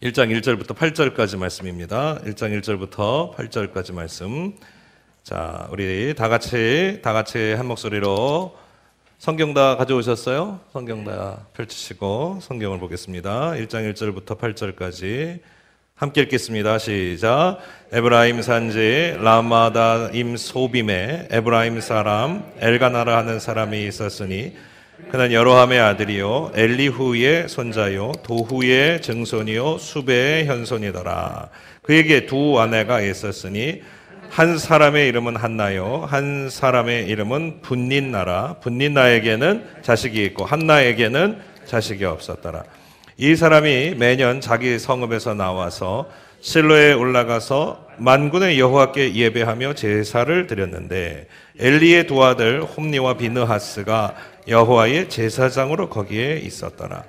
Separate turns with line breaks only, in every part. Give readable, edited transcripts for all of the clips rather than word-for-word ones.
1장 1절부터 8절까지 말씀입니다. 1장 1절부터 8절까지 말씀. 자, 우리 다 같이 한 목소리로 성경 다 가져오셨어요? 성경 다 펼치시고 성경을 보겠습니다. 1장 1절부터 8절까지 함께 읽겠습니다. 시작. 에브라임 산지 라마다임 소빔에 에브라임 사람 엘가나라 하는 사람이 있었으니 그는 여로함의 아들이요 엘리후의 손자요 도후의 증손이요 수베의 현손이더라. 그에게 두 아내가 있었으니 한 사람의 이름은 한나요 한 사람의 이름은 분닌나라. 분닌나에게는 자식이 있고 한나에게는 자식이 없었더라. 이 사람이 매년 자기 성읍에서 나와서 실로에 올라가서 만군의 여호와께 예배하며 제사를 드렸는데 엘리의 두 아들 홈니와 비느하스가 여호와의 제사장으로 거기에 있었더라.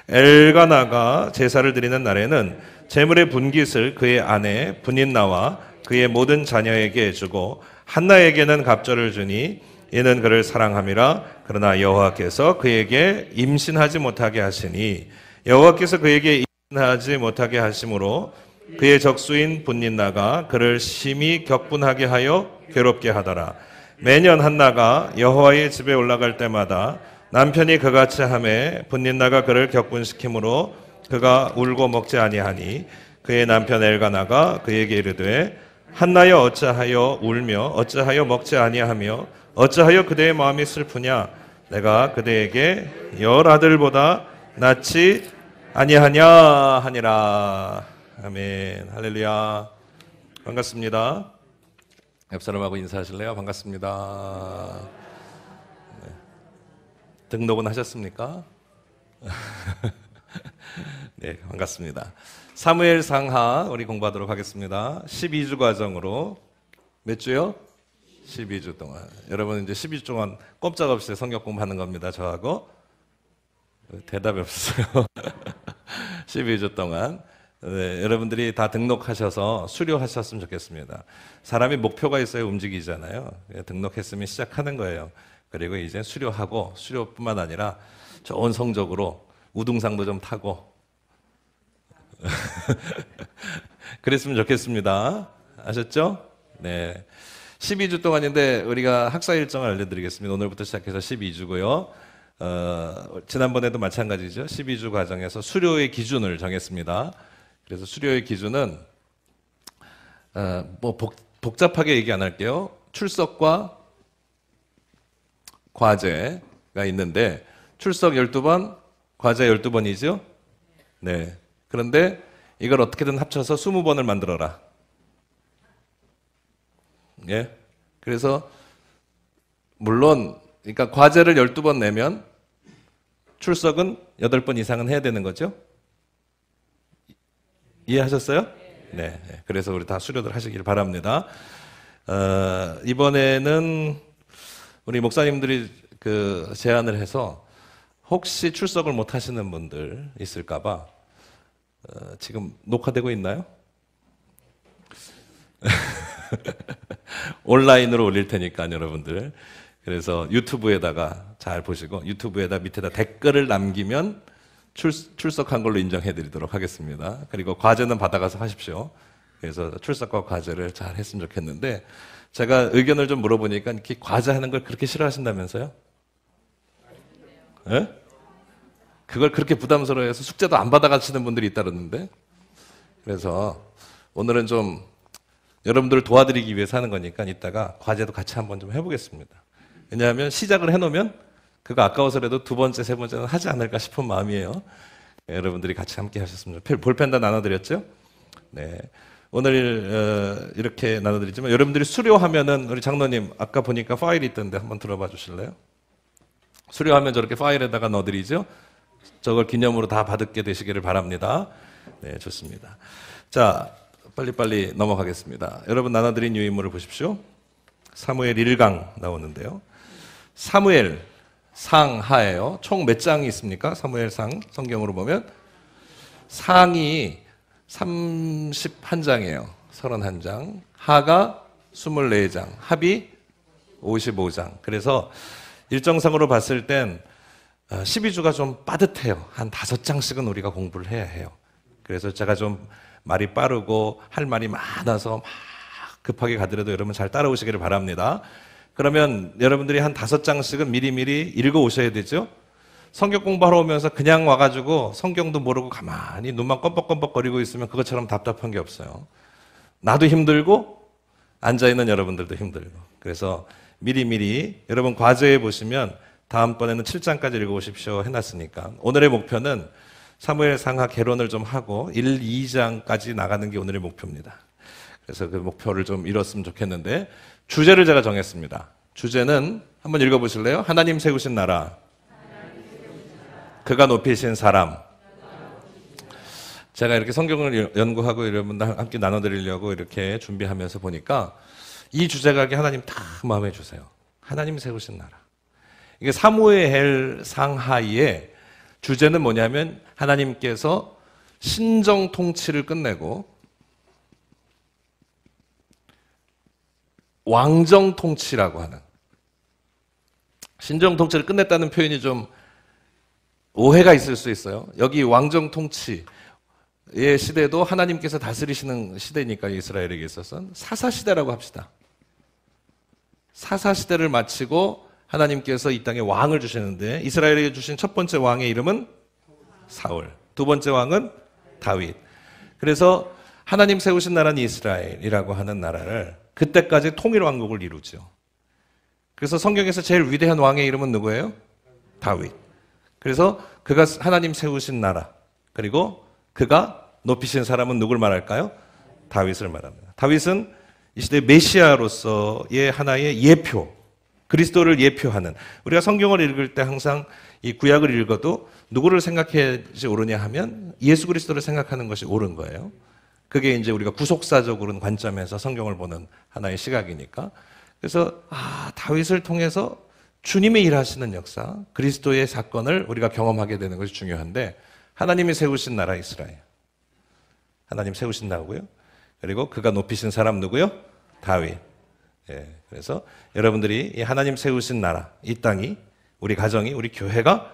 엘가나가 제사를 드리는 날에는 제물의 분깃을 그의 아내 분닌나와 그의 모든 자녀에게 주고 한나에게는 갑절을 주니 이는 그를 사랑함이라. 그러나 여호와께서 그에게 임신하지 못하게 하시니 여호와께서 그에게 임신하지 못하게 하심으로 그의 적수인 분닌나가 그를 심히 격분하게 하여 괴롭게 하더라. 매년 한나가 여호와의 집에 올라갈 때마다 남편이 그같이 하매 분닌나가 그를 격분시키므로 그가 울고 먹지 아니하니 그의 남편 엘가나가 그에게 이르되 한나여 어찌하여 울며 어찌하여 먹지 아니하며 어찌하여 그대의 마음이 슬프냐. 내가 그대에게 열 아들보다 낫지 아니하냐 하니라. 아멘. 할렐루야. 반갑습니다. 옆 사람하고 인사하실래요? 반갑습니다. 네. 등록은 하셨습니까? 네, 반갑습니다. 사무엘 상하 우리 공부하도록 하겠습니다. 12주 과정으로 몇 주요? 12주 동안. 여러분 이제 12주 동안 꼼짝없이 성경 공부하는 겁니다. 저하고. 대답이 없어요. 12주 동안. 네, 여러분들이 다 등록하셔서 수료하셨으면 좋겠습니다. 사람이 목표가 있어야 움직이잖아요. 등록했으면 시작하는 거예요. 그리고 이제 수료하고 수료뿐만 아니라 좋은 성적으로 우등상도 좀 타고 그랬으면 좋겠습니다. 아셨죠? 네. 12주 동안인데 우리가 학사 일정을 알려드리겠습니다. 오늘부터 시작해서 12주고요. 지난번에도 마찬가지죠. 12주 과정에서 수료의 기준을 정했습니다. 그래서 수료의 기준은 뭐 복잡하게 얘기 안 할게요. 출석과 과제가 있는데 출석 12번, 과제 12번이죠? 네. 그런데 이걸 어떻게든 합쳐서 20번을 만들어라. 예. 그래서 물론 그러니까 과제를 12번 내면 출석은 8번 이상은 해야 되는 거죠? 이해하셨어요? 네. 그래서 우리 다 수료들 하시길 바랍니다. 이번에는 우리 목사님들이 그 제안을 해서 혹시 출석을 못 하시는 분들 있을까봐 지금 녹화되고 있나요? 온라인으로 올릴 테니까 여러분들. 그래서 유튜브에다가 잘 보시고 유튜브에다 밑에다 댓글을 남기면 출석한 걸로 인정해 드리도록 하겠습니다. 그리고 과제는 받아가서 하십시오. 그래서 출석과 과제를 잘 했으면 좋겠는데 제가 의견을 좀 물어보니까 이렇게 과제하는 걸 그렇게 싫어하신다면서요? 네? 그걸 그렇게 부담스러워해서 숙제도 안 받아가시는 분들이 있다는데 그래서 오늘은 좀 여러분들을 도와드리기 위해서 하는 거니까 이따가 과제도 같이 한번 좀 해보겠습니다. 왜냐하면 시작을 해놓으면 그거 아까워서라도 두 번째, 세 번째는 하지 않을까 싶은 마음이에요. 여러분들이 같이 함께 하셨습니다. 볼펜 다 나눠드렸죠? 네. 오늘 이렇게 나눠드리지만 여러분들이 수료하면은 우리 장로님 아까 보니까 파일이 있던데 한번 들어봐 주실래요? 수료하면 저렇게 파일에다가 넣어드리죠? 저걸 기념으로 다 받게 되시기를 바랍니다. 네, 좋습니다. 자, 빨리빨리 넘어가겠습니다. 여러분 나눠드린 유인물을 보십시오. 사무엘 1강 나오는데요. 사무엘 상하예요. 총 몇 장이 있습니까? 사무엘 상 성경으로 보면 상이 31장이에요. 31장. 하가 24장. 합이 55장. 그래서 일정상으로 봤을 땐 12주가 좀 빠듯해요. 한 5장씩은 우리가 공부를 해야 해요. 그래서 제가 좀 말이 빠르고 할 말이 많아서 막 급하게 가더라도 여러분 잘 따라오시기를 바랍니다. 그러면 여러분들이 한 5장씩은 미리미리 읽어 오셔야 되죠. 성경 공부하러 오면서 그냥 와가지고 성경도 모르고 가만히 눈만 껌뻑껌뻑거리고 있으면 그것처럼 답답한 게 없어요. 나도 힘들고 앉아있는 여러분들도 힘들고. 그래서 미리미리 여러분 과제에 보시면 다음번에는 7장까지 읽어오십시오 해놨으니까 오늘의 목표는 사무엘 상하 개론을 좀 하고 1, 2장까지 나가는 게 오늘의 목표입니다. 그래서 그 목표를 좀 이뤘으면 좋겠는데 주제를 제가 정했습니다. 주제는 한번 읽어보실래요? 하나님 세우신 나라, 그가 높이신 사람. 제가 이렇게 성경을 연구하고 여러분들 함께 나눠드리려고 이렇게 준비하면서 보니까 이 주제가 하나님 다 마음에 주세요. 하나님 세우신 나라. 이게 사무엘 상하의 주제는 뭐냐면 하나님께서 신정 통치를 끝내고 왕정 통치라고 하는, 신정 통치를 끝냈다는 표현이 좀 오해가 있을 수 있어요. 여기 왕정 통치의 시대도 하나님께서 다스리시는 시대니까 이스라엘에게 있어서는 사사시대라고 합시다. 사사시대를 마치고 하나님께서 이 땅에 왕을 주시는데 이스라엘에게 주신 첫 번째 왕의 이름은 사울, 두 번째 왕은 다윗. 그래서 하나님 세우신 나라는 이스라엘이라고 하는 나라를 그때까지 통일왕국을 이루죠. 그래서 성경에서 제일 위대한 왕의 이름은 누구예요? 다윗. 그래서 그가 하나님 세우신 나라, 그리고 그가 높이신 사람은 누굴 말할까요? 다윗을 말합니다. 다윗은 이 시대 메시아로서의 하나의 예표, 그리스도를 예표하는, 우리가 성경을 읽을 때 항상 이 구약을 읽어도 누구를 생각해야지 옳으냐 하면 예수 그리스도를 생각하는 것이 옳은 거예요. 그게 이제 우리가 구속사적으로는 관점에서 성경을 보는 하나의 시각이니까. 그래서 다윗을 통해서 주님의 일하시는 역사, 그리스도의 사건을 우리가 경험하게 되는 것이 중요한데, 하나님이 세우신 나라 이스라엘, 하나님 세우신 나라고요. 그리고 그가 높이신 사람 누구요? 다윗. 예, 그래서 여러분들이 이 하나님 세우신 나라, 이 땅이, 우리 가정이, 우리 교회가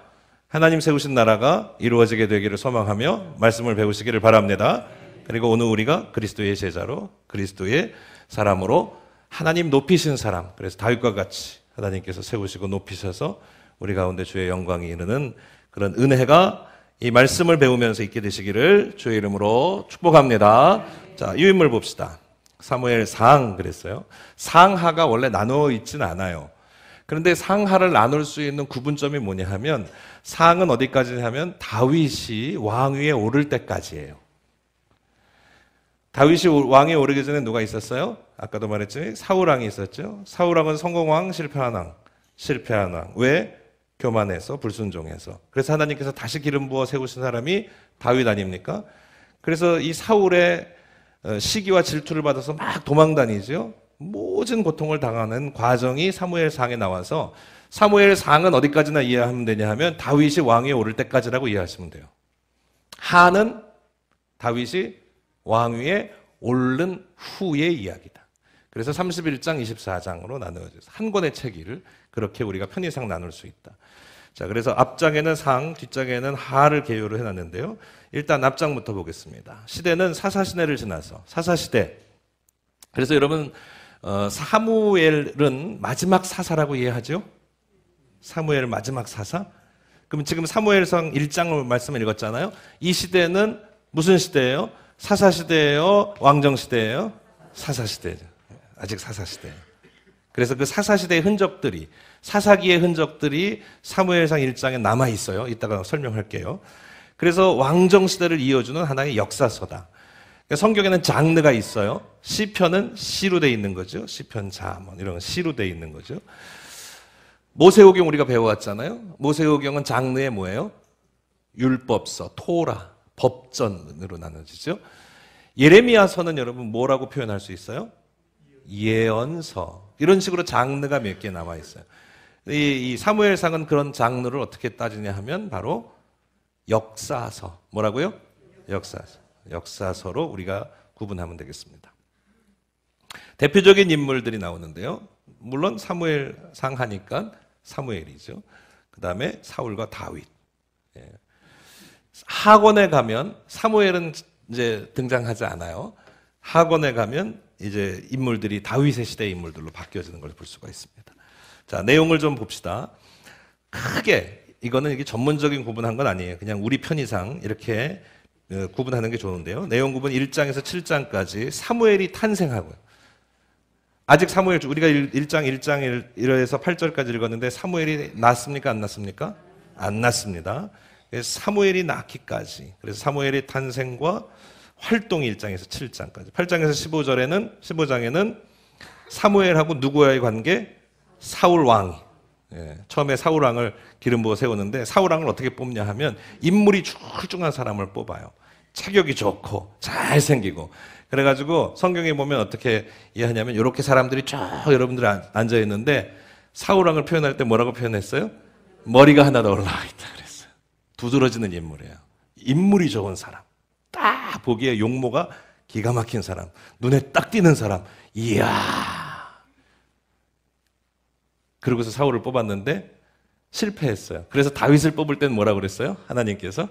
하나님 세우신 나라가 이루어지게 되기를 소망하며 말씀을 배우시기를 바랍니다. 그리고 오늘 우리가 그리스도의 제자로, 그리스도의 사람으로 하나님 높이신 사람, 그래서 다윗과 같이 하나님께서 세우시고 높이셔서 우리 가운데 주의 영광이 이르는 그런 은혜가 이 말씀을 배우면서 있게 되시기를 주의 이름으로 축복합니다. 자, 유인물 봅시다. 사무엘 상 그랬어요. 상하가 원래 나누어 있지는 않아요. 그런데 상하를 나눌 수 있는 구분점이 뭐냐 하면, 상은 어디까지 하면 다윗이 왕위에 오를 때까지예요. 다윗이 왕에 오르기 전에 누가 있었어요? 아까도 말했지만 사울왕이 있었죠. 사울왕은 성공왕, 실패한 왕. 왜? 교만해서, 불순종해서. 그래서 하나님께서 다시 기름 부어 세우신 사람이 다윗 아닙니까? 그래서 이 사울의 시기와 질투를 받아서 막 도망다니죠. 모든 고통을 당하는 과정이 사무엘상에 나와서, 사무엘상은 어디까지나 이해하면 되냐 하면 다윗이 왕위에 오를 때까지라고 이해하시면 돼요. 하는 다윗이 왕위에 오른 후의 이야기다. 그래서 31장, 24장으로 나누어져서 한 권의 책을 그렇게 우리가 편의상 나눌 수 있다. 자, 그래서 앞장에는 상, 뒷장에는 하를 개요를 해놨는데요. 일단 앞장부터 보겠습니다. 시대는 사사시대를 지나서, 사사시대. 그래서 여러분, 사무엘은 마지막 사사라고 이해하죠? 사무엘 마지막 사사? 그럼 지금 사무엘상 1장을 말씀을 읽었잖아요. 이 시대는 무슨 시대예요? 사사시대예요? 왕정시대예요? 사사시대죠. 아직 사사시대예요. 그래서 그 사사시대의 흔적들이, 사사기의 흔적들이 사무엘상 1장에 남아있어요. 이따가 설명할게요. 그래서 왕정시대를 이어주는 하나의 역사서다. 그러니까 성경에는 장르가 있어요. 시편은 시로 돼 있는 거죠. 시편, 잠언 이런 건 시로 돼 있는 거죠. 모세오경 우리가 배워왔잖아요. 모세오경은 장르에 뭐예요? 율법서, 토라, 법전으로 나눠지죠. 예레미야서는 여러분 뭐라고 표현할 수 있어요? 예언서. 이런 식으로 장르가 몇 개 남아 있어요. 이 사무엘상은 그런 장르를 어떻게 따지냐 하면 바로 역사서. 뭐라고요? 역사서. 역사서로 우리가 구분하면 되겠습니다. 대표적인 인물들이 나오는데요. 물론 사무엘상 하니까 사무엘이죠. 그 다음에 사울과 다윗. 하권에 가면 사무엘은 이제 등장하지 않아요. 하권에 가면 이제 인물들이 다윗의 시대 인물들로 바뀌어지는 걸 볼 수가 있습니다. 자, 내용을 좀 봅시다. 크게 이거는 이게 전문적인 구분한 건 아니에요. 그냥 우리 편의상 이렇게 구분하는 게 좋은데요. 내용 구분 1장에서 7장까지 사무엘이 탄생하고요. 아직 사무엘, 우리가 1장 1에서 8절까지 읽었는데 사무엘이 낳습니까? 안 낳습니까? 안 낳습니다. 사무엘이 낳기까지. 그래서 사무엘의 탄생과 활동이 1장에서 7장까지. 8장에서 15장에는 사무엘하고 누구와의 관계? 사울 왕이. 처음에 사울 왕을 기름 부어 세우는데 사울 왕을 어떻게 뽑냐 하면 인물이 출중한 사람을 뽑아요. 체격이 좋고 잘생기고. 그래가지고 성경에 보면 어떻게 이해하냐면 이렇게 사람들이 쫙 여러분들이 앉아 있는데 사울 왕을 표현할 때 뭐라고 표현했어요? 머리가 하나 더 올라와 있다 그랬어요. 두드러지는 인물이에요. 인물이 좋은 사람. 딱 보기에 용모가 기가 막힌 사람. 눈에 딱 띄는 사람. 이야. 그러고서 사울을 뽑았는데 실패했어요. 그래서 다윗을 뽑을 때는 뭐라고 그랬어요? 하나님께서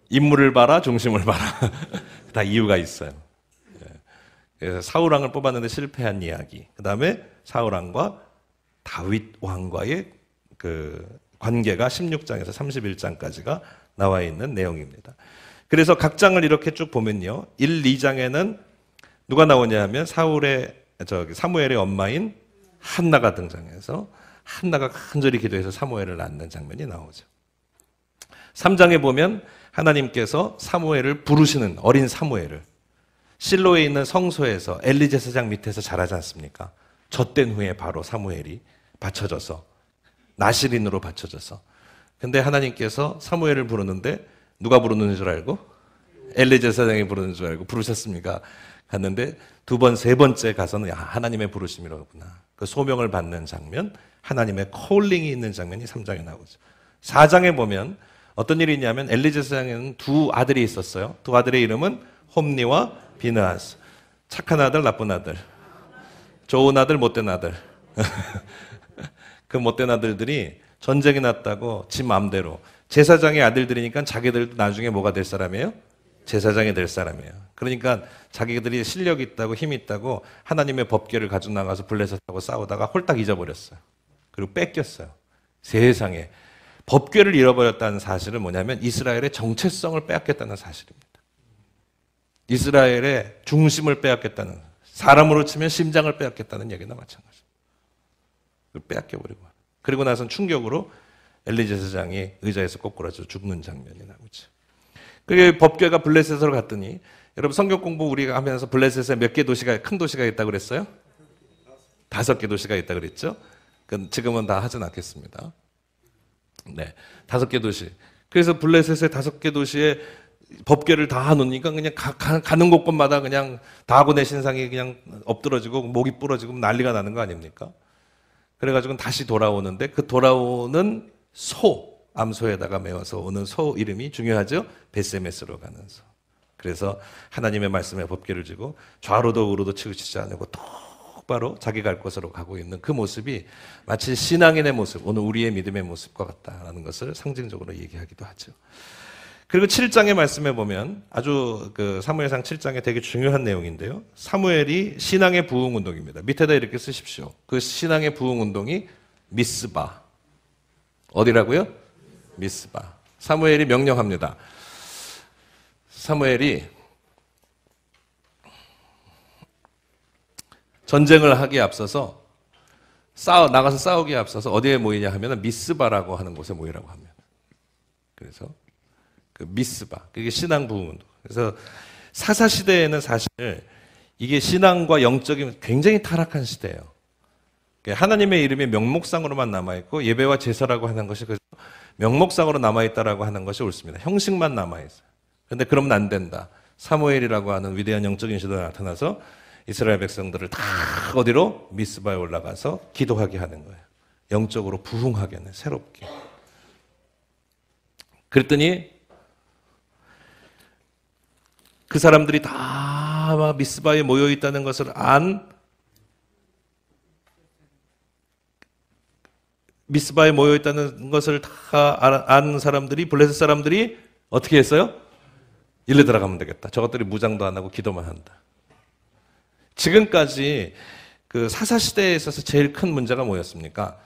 인물을 봐라, 중심을 봐라. 다 이유가 있어요. 그래서 사울 왕을 뽑았는데 실패한 이야기. 그 다음에 사울 왕과 다윗 왕과의 그 관계가 16장에서 31장까지가 나와 있는 내용입니다. 그래서 각 장을 이렇게 쭉 보면요. 1, 2장에는 누가 나오냐 하면 사무엘의 엄마인 한나가 등장해서 한나가 간절히 기도해서 사무엘을 낳는 장면이 나오죠. 3장에 보면 하나님께서 사무엘을 부르시는 어린 사무엘을 실로에 있는 성소에서 엘리 제사장 밑에서 자라지 않습니까? 젖된 후에 바로 사무엘이 받쳐져서 나실인으로 받쳐져서 근데 하나님께서 사무엘을 부르는데 누가 부르는 줄 알고? 엘리 제사장이 부르는 줄 알고 부르셨습니까? 갔는데 두 번, 세 번째 가서는 하나님의 부르심이로구나. 그 소명을 받는 장면, 하나님의 콜링이 있는 장면이 3장에 나오죠. 4장에 보면 어떤 일이 있냐면 엘리 제사장에는 두 아들이 있었어요. 두 아들의 이름은 홈니와 비느하스. 착한 아들, 나쁜 아들. 좋은 아들, 못된 아들. 그 못된 아들들이 전쟁이 났다고 지 마음대로. 제사장의 아들들이니까 자기들도 나중에 뭐가 될 사람이에요? 제사장이 될 사람이에요. 그러니까 자기들이 실력이 있다고 힘이 있다고 하나님의 법궤를 가지고 나가서 블레셋하고 싸우다가 홀딱 잊어버렸어요. 그리고 뺏겼어요. 세상에. 법궤를 잃어버렸다는 사실은 뭐냐면 이스라엘의 정체성을 빼앗겼다는 사실입니다. 이스라엘의 중심을 빼앗겼다는, 사람으로 치면 심장을 빼앗겼다는 얘기나 마찬가지입니다. 빼앗겨버리고. 그리고 나선 충격으로 엘리 제사장이 의자에서 꼬꾸라져 죽는 장면이 나오죠. 그게 법궤가 블레셋으로 갔더니 여러분 성경 공부 우리가 하면서 블레셋에 몇 개 도시가, 큰 도시가 있다고 그랬어요? 5개 도시가 있다고 그랬죠? 지금은 다 하진 않겠습니다. 네, 5개 도시. 그래서 블레셋의 5개 도시에 법궤를 다 놓으니까 그냥 가는 곳곳마다 그냥 다곤의 신상이 그냥 엎드러지고 목이 부러지고 난리가 나는 거 아닙니까? 그래가지고 다시 돌아오는데 그 돌아오는 암소에다가 메워서 오는 소 이름이 중요하죠? 베세메스로 가는 소. 그래서 하나님의 말씀에 법궤를 쥐고 좌로도 우로도 치우치지 않고 똑바로 자기 갈 곳으로 가고 있는 그 모습이 마치 신앙인의 모습, 오늘 우리의 믿음의 모습과 같다라는 것을 상징적으로 얘기하기도 하죠. 그리고 7장의 말씀에 보면 아주 사무엘상 7장에 되게 중요한 내용인데요. 사무엘이 신앙의 부흥 운동입니다. 밑에다 이렇게 쓰십시오. 그 신앙의 부흥 운동이 미스바. 어디라고요? 미스바. 사무엘이 명령합니다. 사무엘이 전쟁을 하기에 앞서서 나가서 싸우기에 앞서서 어디에 모이냐 하면 미스바라고 하는 곳에 모이라고 합니다. 그래서 그 미스바, 그게 신앙 부흥 운동. 그래서 사사 시대에는 사실 이게 신앙과 영적인 굉장히 타락한 시대예요. 하나님의 이름이 명목상으로만 남아있고 예배와 제사라고 하는 것이 명목상으로 남아있다라고 하는 것이 옳습니다. 형식만 남아있어요. 그런데 그러면 안 된다. 사무엘이라고 하는 위대한 영적인 시도가 나타나서 이스라엘 백성들을 다 어디로? 미스바에 올라가서 기도하게 하는 거예요. 영적으로 부흥하게 하는, 새롭게. 그랬더니 그 사람들이 다 미스바에 모여있다는 것을 미스바에 모여있다는 것을 다 안 사람들이, 블레셋 사람들이 어떻게 했어요? 일로 들어가면 되겠다. 저것들이 무장도 안 하고 기도만 한다. 지금까지 그 사사시대에 있어서 제일 큰 문제가 뭐였습니까?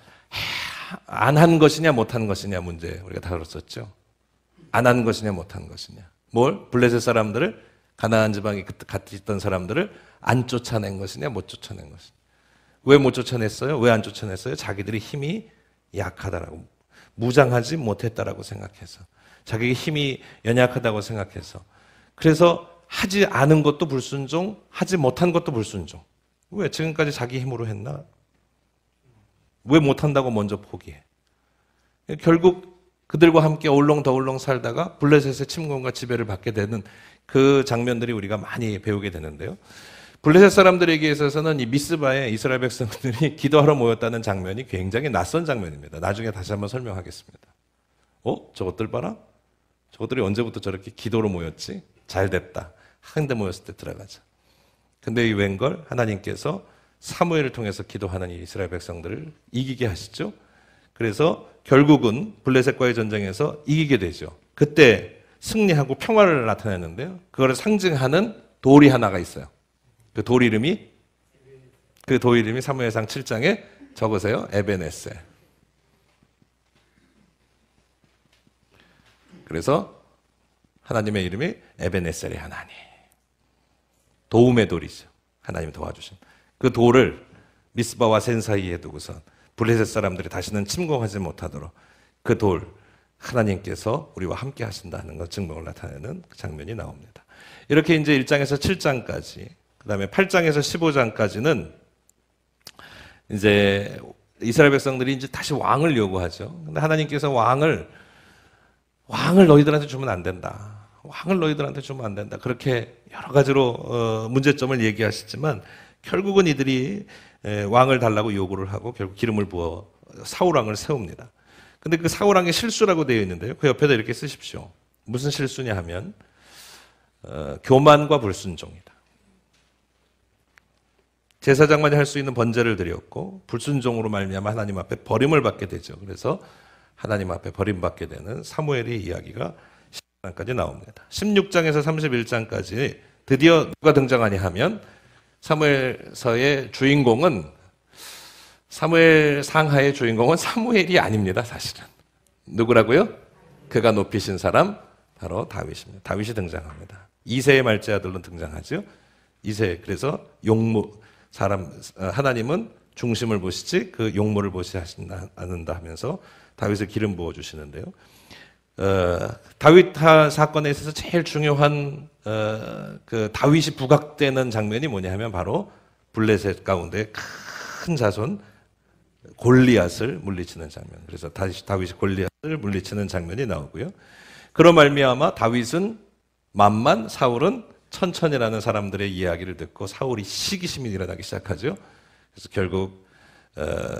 안 한 것이냐 못한 것이냐 문제 우리가 다뤘었죠. 안 한 것이냐 못한 것이냐. 뭘? 블레셋 사람들을 가나안 지방에 같이 있던 사람들을 안 쫓아낸 것이냐 못 쫓아낸 것이냐. 왜 못 쫓아냈어요? 왜 안 쫓아냈어요? 자기들이 힘이 약하다라고, 무장하지 못했다라고 생각해서, 자기 힘이 연약하다고 생각해서. 그래서 하지 않은 것도 불순종, 하지 못한 것도 불순종. 왜? 지금까지 자기 힘으로 했나? 왜 못한다고 먼저 포기해? 결국 그들과 함께 얼렁더울렁 살다가 블레셋의 침공과 지배를 받게 되는 그 장면들이 우리가 많이 배우게 되는데요. 블레셋 사람들에게 있어서는 이 미스바에 이스라엘 백성들이 기도하러 모였다는 장면이 굉장히 낯선 장면입니다. 나중에 다시 한번 설명하겠습니다. 저것들 봐라? 저것들이 언제부터 저렇게 기도로 모였지? 잘 됐다. 한 데 모였을 때 들어가자. 근데 이 웬걸? 하나님께서 사무엘을 통해서 기도하는 이 이스라엘 백성들을 이기게 하시죠. 그래서 결국은 블레셋과의 전쟁에서 이기게 되죠. 그때 승리하고 평화를 나타내는데요. 그거를 상징하는 돌이 하나가 있어요. 그 돌 이름이 사무엘상 7장에 적으세요. 에베네셀. 그래서 하나님의 이름이 에베네셀의 하나님. 도움의 돌이죠. 하나님이 도와주신. 그 돌을 미스바와 센 사이에 두고선 블레셋 사람들이 다시는 침공하지 못하도록 그 돌, 하나님께서 우리와 함께 하신다는 것 증명을 나타내는 장면이 나옵니다. 이렇게 이제 1장에서 7장까지, 그 다음에 8장에서 15장까지는 이제 이스라엘 백성들이 이제 다시 왕을 요구하죠. 근데 하나님께서 왕을 너희들한테 주면 안 된다. 왕을 너희들한테 주면 안 된다. 그렇게 여러 가지로 문제점을 얘기하시지만 결국은 이들이 왕을 달라고 요구를 하고 결국 기름을 부어 사울 왕을 세웁니다. 근데 그 사울 왕의 실수라고 되어 있는데요. 그 옆에다 이렇게 쓰십시오. 무슨 실수냐 하면 교만과 불순종이다. 제사장만이 할 수 있는 번제를 드렸고 불순종으로 말미암아 하나님 앞에 버림을 받게 되죠. 그래서 하나님 앞에 버림받게 되는 사무엘의 이야기가 16장까지 나옵니다. 16장에서 31장까지 드디어 누가 등장하냐 하면 사무엘서의 주인공은, 사무엘 상하의 주인공은 사무엘이 아닙니다. 사실은 누구라고요? 그가 높이신 사람 바로 다윗입니다. 다윗이 등장합니다. 이새의 말째 아들로 등장하죠. 이새, 그래서 하나님은 중심을 보시지 그 용모를 보시 않는다 하면서 다윗을 기름 부어 주시는데요. 다윗 사건에 있어서 제일 중요한 그 다윗이 부각되는 장면이 뭐냐 하면 바로 블레셋 가운데 큰 자손 골리앗을 물리치는 장면. 그래서 다윗이 골리앗을 물리치는 장면이 나오고요. 그로 말미암아 다윗은 만만, 사울은 천천히라는 사람들의 이야기를 듣고 사울이 시기심이 일어나기 시작하죠. 그래서 결국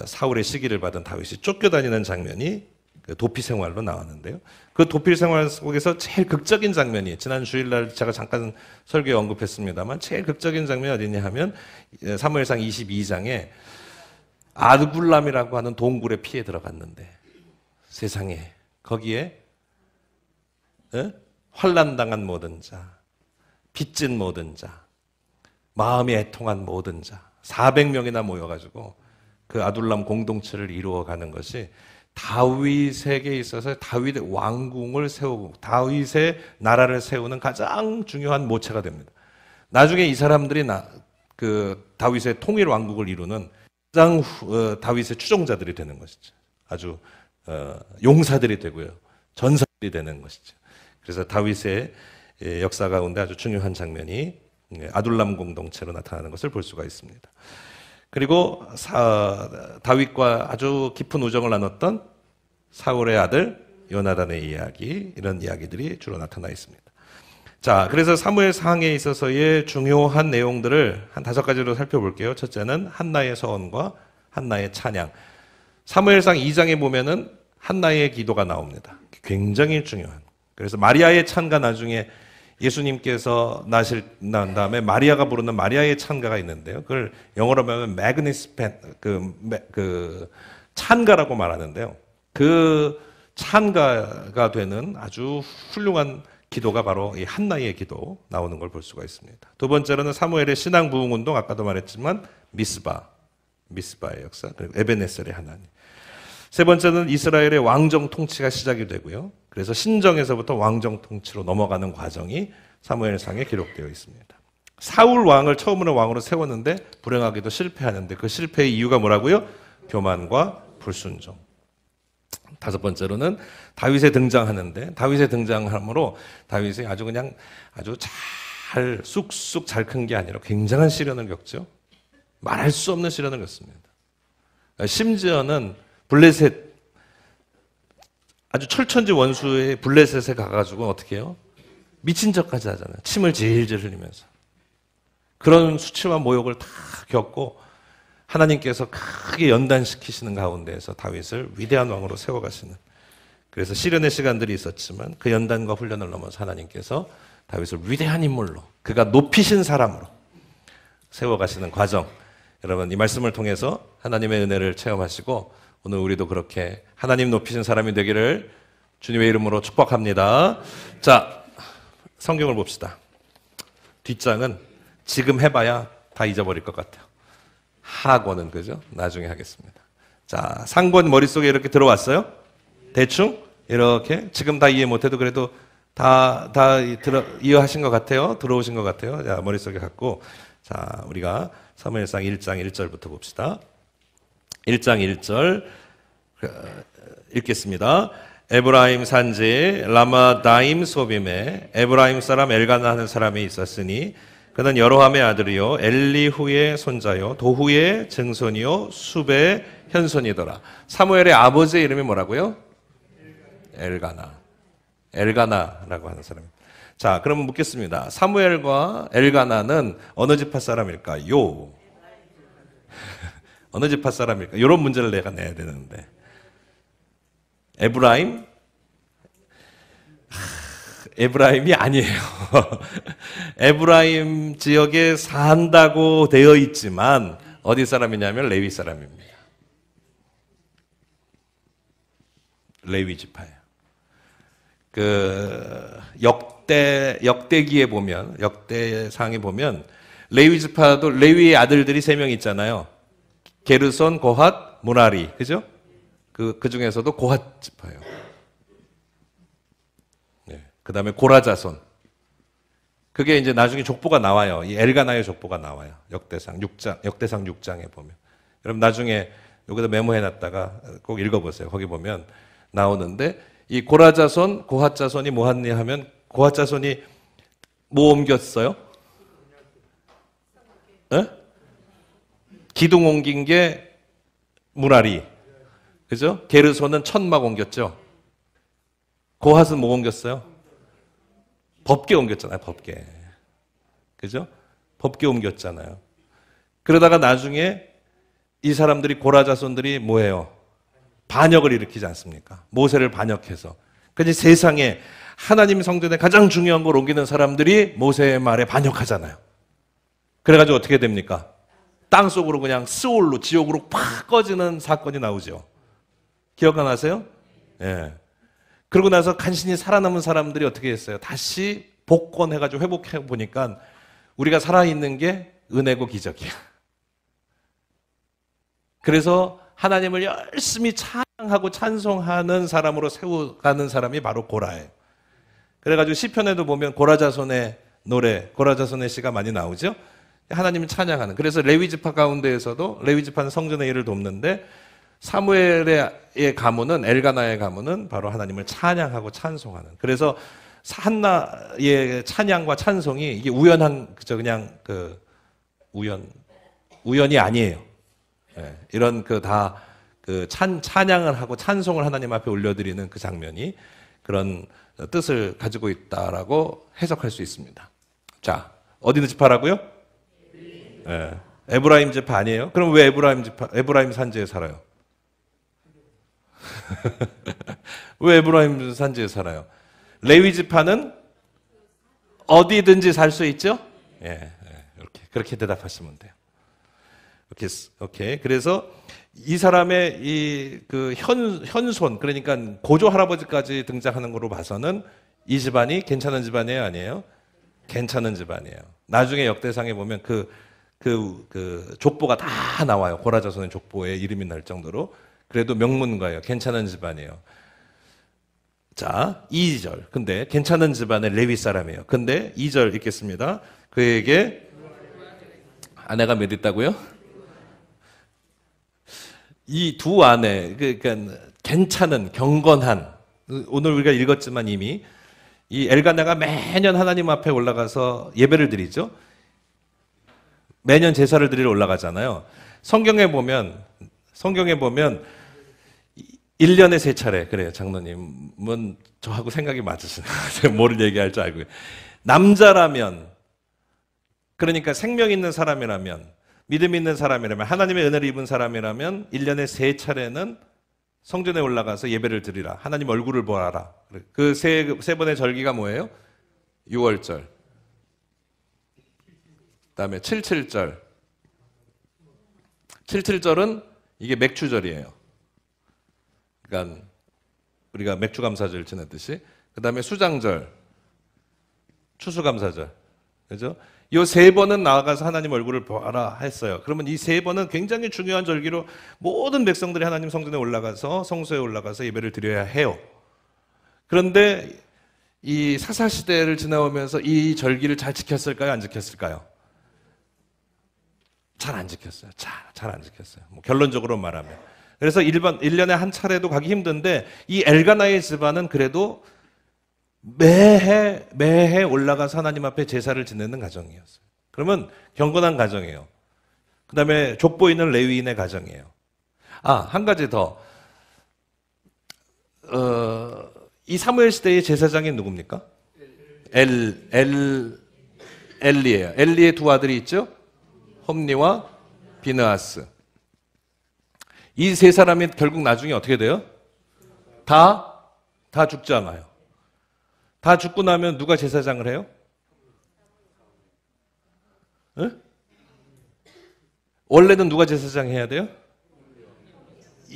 사울의 시기를 받은 다윗이 쫓겨다니는 장면이 그 도피 생활로 나왔는데요. 그 도피 생활 속에서 제일 극적인 장면이, 지난 주일날 제가 잠깐 설교에 언급했습니다만 제일 극적인 장면이 어디냐 하면 사무엘상 22장에 아둘람이라고 하는 동굴에 피해 들어갔는데 세상에 거기에 환난당한 모든 자, 빚진 모든 자, 마음이 애통한 모든 자 400명이나 모여가지고 그 아둘람 공동체를 이루어가는 것이 다윗에게 있어서 다윗의 왕궁을 세우고 다윗의 나라를 세우는 가장 중요한 모체가 됩니다. 나중에 이 사람들이 그 다윗의 통일 왕국을 이루는 가장 다윗의 추종자들이 되는 것이죠. 아주 용사들이 되고요, 전사들이 되는 것이죠. 그래서 다윗의 역사 가운데 아주 중요한 장면이 아둘람 공동체로 나타나는 것을 볼 수가 있습니다. 그리고 다윗과 아주 깊은 우정을 나눴던 사울의 아들 요나단의 이야기, 이런 이야기들이 주로 나타나 있습니다. 자, 그래서 사무엘상에 있어서의 중요한 내용들을 한 5가지로 살펴볼게요. 첫째는 한나의 서원과 한나의 찬양. 사무엘상 2장에 보면은 한나의 기도가 나옵니다. 굉장히 중요한. 그래서 마리아의 찬가, 나중에 예수님께서 난 다음에 마리아가 부르는 마리아의 찬가가 있는데요. 그걸 영어로 하면 매그니스펜, 그 찬가라고 말하는데요. 그 찬가가 되는 아주 훌륭한 기도가 바로 이 한나의 기도 나오는 걸 볼 수가 있습니다. 두 번째로는 사무엘의 신앙 부흥 운동, 아까도 말했지만 미스바의 역사, 그리고 에베네셀의 하나님. 세 번째는 이스라엘의 왕정 통치가 시작이 되고요. 그래서 신정에서부터 왕정 통치로 넘어가는 과정이 사무엘상에 기록되어 있습니다. 사울 왕을 처음으로 왕으로 세웠는데 불행하게도 실패하는데 그 실패의 이유가 뭐라고요? 교만과 불순종. 다섯 번째로는 다윗에 등장하는데 다윗에 등장함으로 다윗이 아주 잘 쑥쑥 잘 큰 게 아니라 굉장한 시련을 겪죠. 말할 수 없는 시련을 겪습니다. 심지어는 블레셋, 아주 철천지 원수의 블레셋에 가가지고 어떻게 해요? 미친 척까지 하잖아요. 침을 질질 흘리면서. 그런 수치와 모욕을 다 겪고 하나님께서 크게 연단시키시는 가운데에서 다윗을 위대한 왕으로 세워가시는, 그래서 시련의 시간들이 있었지만 그 연단과 훈련을 넘어서 하나님께서 다윗을 위대한 인물로, 그가 높이신 사람으로 세워가시는 과정, 여러분 이 말씀을 통해서 하나님의 은혜를 체험하시고 오늘 우리도 그렇게 하나님 높이신 사람이 되기를 주님의 이름으로 축복합니다. 자, 성경을 봅시다. 뒷장은 지금 해봐야 다 잊어버릴 것 같아요. 하고는 그죠? 나중에 하겠습니다. 자, 상권 머릿속에 이렇게 들어왔어요? 대충 이렇게 지금 다 이해 못해도 그래도 다 이해하신 것 같아요? 들어오신 것 같아요? 자, 머릿속에 갖고, 자, 우리가 사무엘상 1장 1절부터 봅시다. 1장 1절 읽겠습니다. 에브라임 산지 라마다임 소빔에 에브라임 사람 엘가나 하는 사람이 있었으니 그는 여로함의 아들이요 엘리후의 손자요 도후의 증손이요 숲의 현손이더라. 사무엘의 아버지의 이름이 뭐라고요? 엘가나라고 하는 사람. 자, 그럼 묻겠습니다. 사무엘과 엘가나는 어느 지파 사람일까요? 어느 지파 사람일까? 이런 문제를 내가 내야 되는데. 에브라임이 아니에요. 에브라임 지역에 산다고 되어 있지만 어디 사람이냐면 레위 사람입니다. 레위 지파예요. 그 역대기에 보면, 역대상에 보면 레위 지파도 레위의 아들들이 3명 있잖아요. 게르손, 고핫, 무라리, 그죠? 그 중에서도 고핫 지파예요. 네. 그 다음에 고라자손. 그게 이제 나중에 족보가 나와요. 이 엘가나의 족보가 나와요. 역대상 6장에 보면. 여러분 나중에 여기다 메모해놨다가 꼭 읽어보세요. 거기 보면 나오는데 이 고라자손, 고핫자손이 뭐 하느냐 하면 고핫자손이 뭐 옮겼어요? 네? 기둥 옮긴 게 무라리. 그죠? 게르손은 천막 옮겼죠? 고핫은 뭐 옮겼어요? 법궤 옮겼잖아요, 법궤. 그죠? 법궤 옮겼잖아요. 그러다가 나중에 이 사람들이, 고라자손들이 뭐예요? 반역을 일으키지 않습니까? 모세를 반역해서. 그래서 세상에 하나님 성전에 가장 중요한 걸 옮기는 사람들이 모세의 말에 반역하잖아요. 그래가지고 어떻게 됩니까? 땅속으로 그냥 스올로, 지옥으로 팍 꺼지는 사건이 나오죠. 기억 안 나세요? 예. 그러고 나서 간신히 살아남은 사람들이 어떻게 했어요? 다시 복권해가지고 회복해 보니까 우리가 살아있는 게 은혜고 기적이야. 그래서 하나님을 열심히 찬양하고 찬송하는 사람으로 세워가는 사람이 바로 고라예요. 그래가지고 시편에도 보면 고라자손의 노래, 고라자손의 시가 많이 나오죠? 하나님을 찬양하는. 그래서 레위지파 가운데에서도 레위지파는 성전의 일을 돕는데 사무엘의 가문은, 엘가나의 가문은 바로 하나님을 찬양하고 찬송하는. 그래서 한나의 찬양과 찬송이 이게 우연한, 그냥 우연이 아니에요. 네, 이런 찬양을 하고 찬송을 하나님 앞에 올려드리는 그 장면이 그런 뜻을 가지고 있다라고 해석할 수 있습니다. 자, 어디 지파라고요? 네, 에브라임 지파 아니에요? 그럼 왜 에브라임 산지에 살아요? 왜 에브라임 산지에 살아요? 레위 지파는 어디든지 살 수 있죠? 예, 그렇게 대답하시면 돼요. 오케이. 그래서 이 사람의 현손, 그러니까 고조 할아버지까지 등장하는 걸로 봐서는 이 집안이 괜찮은 집안이에요, 아니에요? 괜찮은 집안이에요. 나중에 역대상에 보면 그 족보가 다 나와요. 고라 자손의 족보에 이름이 날 정도로. 그래도 명문가예요. 괜찮은 집안이에요. 자, 2절. 근데 괜찮은 집안의 레위 사람이에요. 근데 2절 읽겠습니다. 그에게 아내가 몇 있다고요? 이 두 아내, 그러니까 괜찮은, 경건한, 오늘 우리가 읽었지만 이미 이 엘가나가 매년 하나님 앞에 올라가서 예배를 드리죠. 매년 제사를 드리러 올라가잖아요. 성경에 보면 1년에 3차례, 그래요. 장로님은 저하고 생각이 맞으시네요. 제가 뭐를 얘기할 줄 알고요. 남자라면, 그러니까 생명 있는 사람이라면, 믿음 있는 사람이라면, 하나님의 은혜를 입은 사람이라면 1년에 3차례는 성전에 올라가서 예배를 드리라. 하나님 얼굴을 보아라. 그 세 번의 절기가 뭐예요? 6월절. 그다음에 77절. 77절은 이게 맥주절이에요. 그러니까 우리가 맥주감사절 지냈듯이. 그다음에 수장절, 추수감사절. 그죠? 이 3번은 나아가서 하나님 얼굴을 보아라 했어요. 그러면 이 3번은 굉장히 중요한 절기로 모든 백성들이 하나님 성전에 올라가서 성소에 올라가서 예배를 드려야 해요. 그런데 이 사사시대를 지나오면서 이 절기를 잘 지켰을까요? 안 지켰을까요? 잘 안 지켰어요. 잘 안 지켰어요. 뭐 결론적으로 말하면. 그래서 1년에 한 차례도 가기 힘든데 이 엘가나의 집안은 그래도 매해 올라가서 하나님 앞에 제사를 지내는 가정이었어요. 그러면 경건한 가정이에요. 그 다음에 족보 있는 레위인의 가정이에요. 한 가지 더. 이 사무엘 시대의 제사장이 누굽니까? 엘리예요. 엘리의 두 아들이 있죠? 홈니와 비느하스. 이 세 사람이 결국 나중에 어떻게 돼요? 다 죽잖아요. 다 죽고 나면 누가 제사장을 해요? 네? 원래는 누가 제사장 해야 돼요?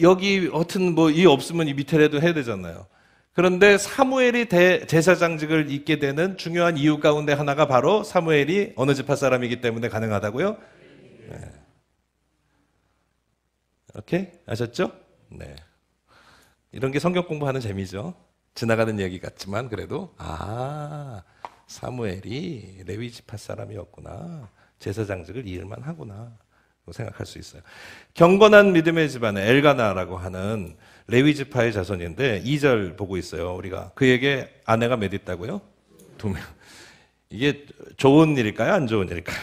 여기 하여튼 뭐 이 없으면 이 밑에라도 해야 되잖아요. 그런데 사무엘이 제사장직을 잇게 되는 중요한 이유 가운데 하나가 바로 사무엘이 어느 지파 사람이기 때문에 가능하다고요? 네. 오케이? 아셨죠? 네. 이런 게 성경 공부하는 재미죠. 지나가는 얘기 같지만 그래도 사무엘이 레위 지파 사람이었구나. 제사장직을 이을만 하구나. 생각할 수 있어요. 경건한 믿음의 집안의 엘가나라고 하는 레위 지파의 자손인데 2절 보고 있어요. 우리가 그에게 아내가 몇 있다고요? 2명. 이게 좋은 일일까요? 안 좋은 일일까요?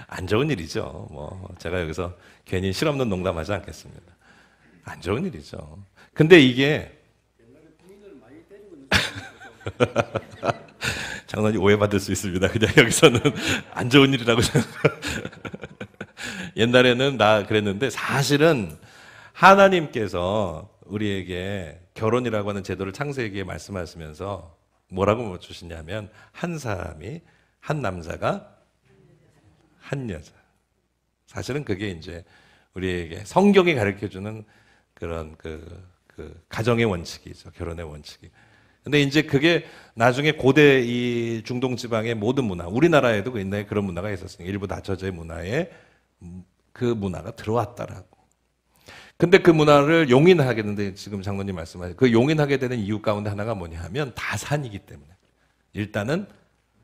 안 좋은 일이죠. 뭐 제가 여기서 괜히 실없는 농담하지 않겠습니다. 안 좋은 일이죠. 근데 이게 장난이 오해받을 수 있습니다. 그냥 여기서는 안 좋은 일이라고 옛날에는 나 그랬는데 사실은 하나님께서 우리에게 결혼이라고 하는 제도를 창세기에 말씀하시면서 뭐라고 주시냐면 한 사람이 한 남자가 한 여자. 사실은 그게 이제 우리에게 성경이 가르쳐주는 그런 그 가정의 원칙이죠. 결혼의 원칙이. 근데 이제 그게 나중에 고대 이 중동 지방의 모든 문화, 우리나라에도 옛날에 그런 문화가 있었으니까 일부 다처제의 문화에 그 문화가 들어왔다라고. 근데 그 문화를 용인하겠는데 지금 장로님 말씀하신 그 용인하게 되는 이유 가운데 하나가 뭐냐 하면 다산이기 때문에. 일단은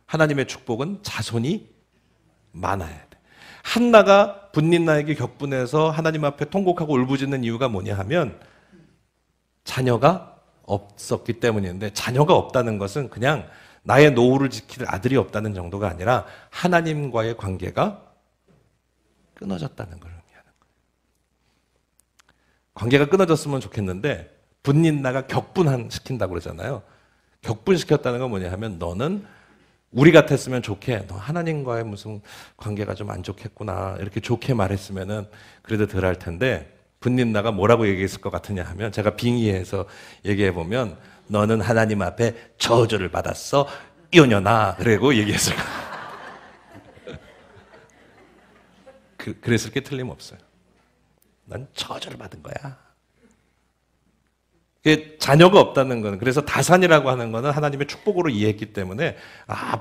하나님의 축복은 자손이 많아야 돼. 한나가 분린나에게 격분해서 하나님 앞에 통곡하고 울부짖는 이유가 뭐냐 하면 자녀가 없었기 때문인데 자녀가 없다는 것은 그냥 나의 노후를 지킬 아들이 없다는 정도가 아니라 하나님과의 관계가 끊어졌다는 걸 의미하는 거예요. 관계가 끊어졌으면 좋겠는데 분린나가 격분시킨다고 그러잖아요. 격분시켰다는 건 뭐냐 하면 너는 우리 같았으면 좋게 너 하나님과의 무슨 관계가 좀 안 좋겠구나 이렇게 좋게 말했으면은 그래도 덜 할 텐데 분린나가 뭐라고 얘기했을 것 같으냐 하면 제가 빙의해서 얘기해 보면 너는 하나님 앞에 저주를 받았어 이년아 그러고 얘기했을 거예요. 그랬을 게 틀림없어요. 난 저주를 받은 거야. 이게 자녀가 없다는 거는, 그래서 다산이라고 하는 거는 하나님의 축복으로 이해했기 때문에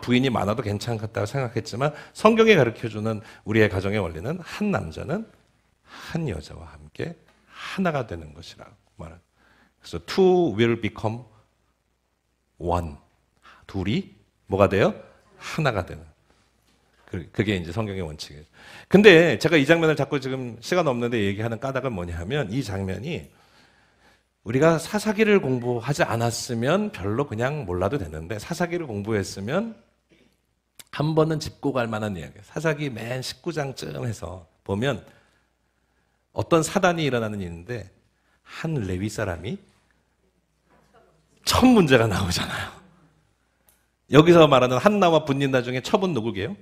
부인이 많아도 괜찮겠다고 생각했지만, 성경이 가르쳐주는 우리의 가정의 원리는 한 남자는 한 여자와 함께 하나가 되는 것이라고 말합니다. 그래서 two will become one. 둘이 뭐가 돼요? 하나가 되는. 그게 이제 성경의 원칙이에요. 근데 제가 이 장면을 자꾸 지금 시간 없는데 얘기하는 까닭은 뭐냐 하면, 이 장면이 우리가 사사기를 공부하지 않았으면 별로 그냥 몰라도 되는데, 사사기를 공부했으면 한 번은 짚고 갈 만한 이야기예요. 사사기 맨 19장쯤 해서 보면 어떤 사단이 일어나는 일인데, 한 레위 사람이 첫 문제가 나오잖아요. 여기서 말하는 한나와 분닌나 중에 첩은 누구게요?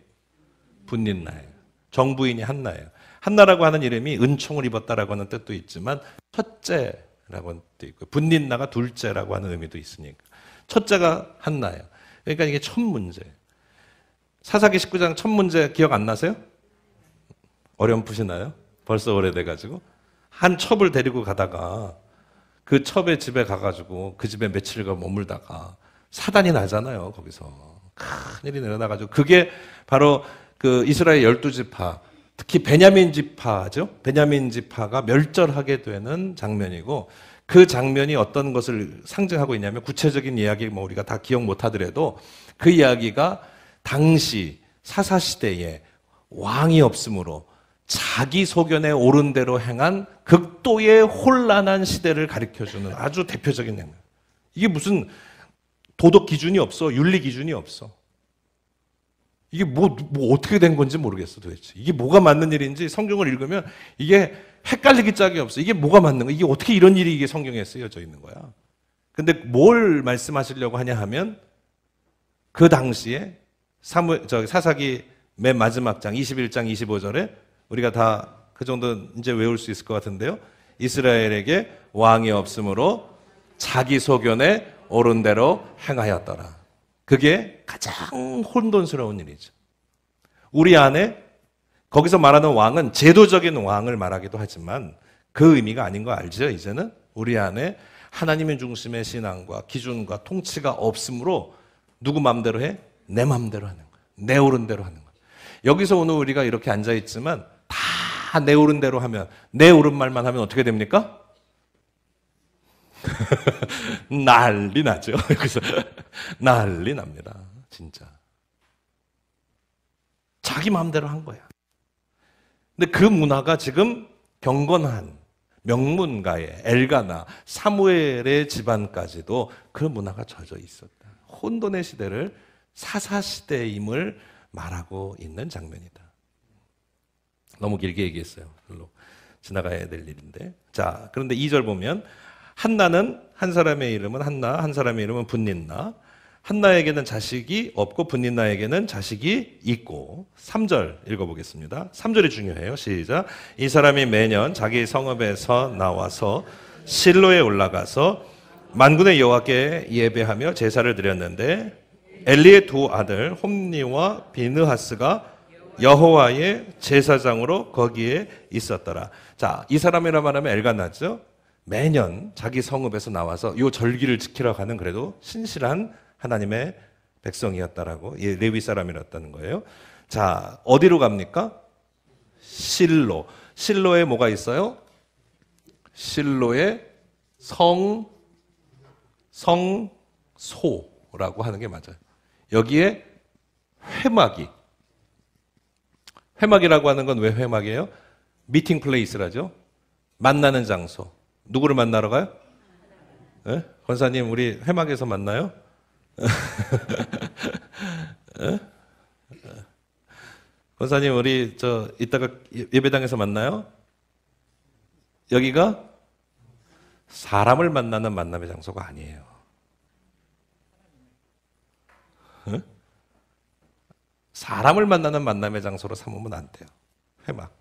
분닌나예요. 정부인이 한나예요. 한나라고 하는 이름이 은총을 입었다라고 하는 뜻도 있지만 첫째라고 하는 뜻도 있고, 분닌나가 둘째라고 하는 의미도 있으니까 첫째가 한나예요. 그러니까 이게 첫 문제. 사사기 19장 첫 문제 기억 안 나세요? 어렴풋이나요? 벌써 오래돼가지고 한 첩을 데리고 가다가 그 첩의 집에 가가지고 그 집에 며칠간 머물다가 사단이 나잖아요. 거기서 큰일이 일어나가지고, 그게 바로 그 이스라엘 12지파, 특히 베냐민 지파죠. 베냐민 지파가 멸절하게 되는 장면이고, 그 장면이 어떤 것을 상징하고 있냐면, 구체적인 이야기 뭐 우리가 다 기억 못 하더라도 그 이야기가 당시 사사시대에 왕이 없으므로 자기 소견에 옳은 대로 행한 극도의 혼란한 시대를 가리켜주는 아주 대표적인 장면. 이게 무슨 도덕 기준이 없어. 윤리 기준이 없어. 이게 뭐 어떻게 된 건지 모르겠어, 도대체. 이게 뭐가 맞는 일인지 성경을 읽으면 이게 헷갈리기 짝이 없어. 이게 뭐가 맞는 거야? 이게 어떻게 이런 일이 이게 성경에 쓰여져 있는 거야? 근데 뭘 말씀하시려고 하냐 하면, 그 당시에 사사기 맨 마지막 장 21장 25절에 우리가 다 그 정도 이제 외울 수 있을 것 같은데요. 이스라엘에게 왕이 없으므로 자기 소견에 옳은 대로 행하였더라. 그게 가장 혼돈스러운 일이죠. 우리 안에, 거기서 말하는 왕은 제도적인 왕을 말하기도 하지만 그 의미가 아닌 거 알죠? 이제는 우리 안에 하나님의 중심의 신앙과 기준과 통치가 없으므로 누구 마음대로 해? 내 마음대로 하는 거야. 내 옳은 대로 하는 거야. 여기서 오늘 우리가 이렇게 앉아있지만 다 내 옳은 대로 하면, 내 옳은 말만 하면 어떻게 됩니까? 난리 나죠. 그래서 난리 납니다. 진짜. 자기 마음대로 한 거야. 근데 그 문화가 지금 경건한 명문가의 엘가나, 사무엘의 집안까지도 그 문화가 젖어 있었다. 혼돈의 시대를 사사시대임을 말하고 있는 장면이다. 너무 길게 얘기했어요. 별로 지나가야 될 일인데. 자, 그런데 2절 보면, 한나는, 한 사람의 이름은 한나, 한 사람의 이름은 분닌나. 한나에게는 자식이 없고 분닌나에게는 자식이 있고. 3절 읽어보겠습니다. 3절이 중요해요. 시작. 이 사람이 매년 자기 성읍에서 나와서 실로에 올라가서 만군의 여호와께 예배하며 제사를 드렸는데, 엘리의 두 아들 홈니와 비느하스가 여호와의 제사장으로 거기에 있었더라. 자, 이 사람이라 말하면 엘가나죠. 매년 자기 성읍에서 나와서 요 절기를 지키러 가는 그래도 신실한 하나님의 백성이었다라고, 레위 사람이었다는 거예요. 자, 어디로 갑니까? 실로. 실로에 뭐가 있어요? 실로에 성소라고 하는 게 맞아요. 여기에 회막이라고 하는 건 왜 회막이에요? 미팅 플레이스라죠. 만나는 장소. 누구를 만나러 가요? 네? 권사님, 우리 회막에서 만나요? 네? 권사님, 우리 이따가 예배당에서 만나요? 여기가 사람을 만나는 만남의 장소가 아니에요. 네? 사람을 만나는 만남의 장소로 삼으면 안 돼요. 회막.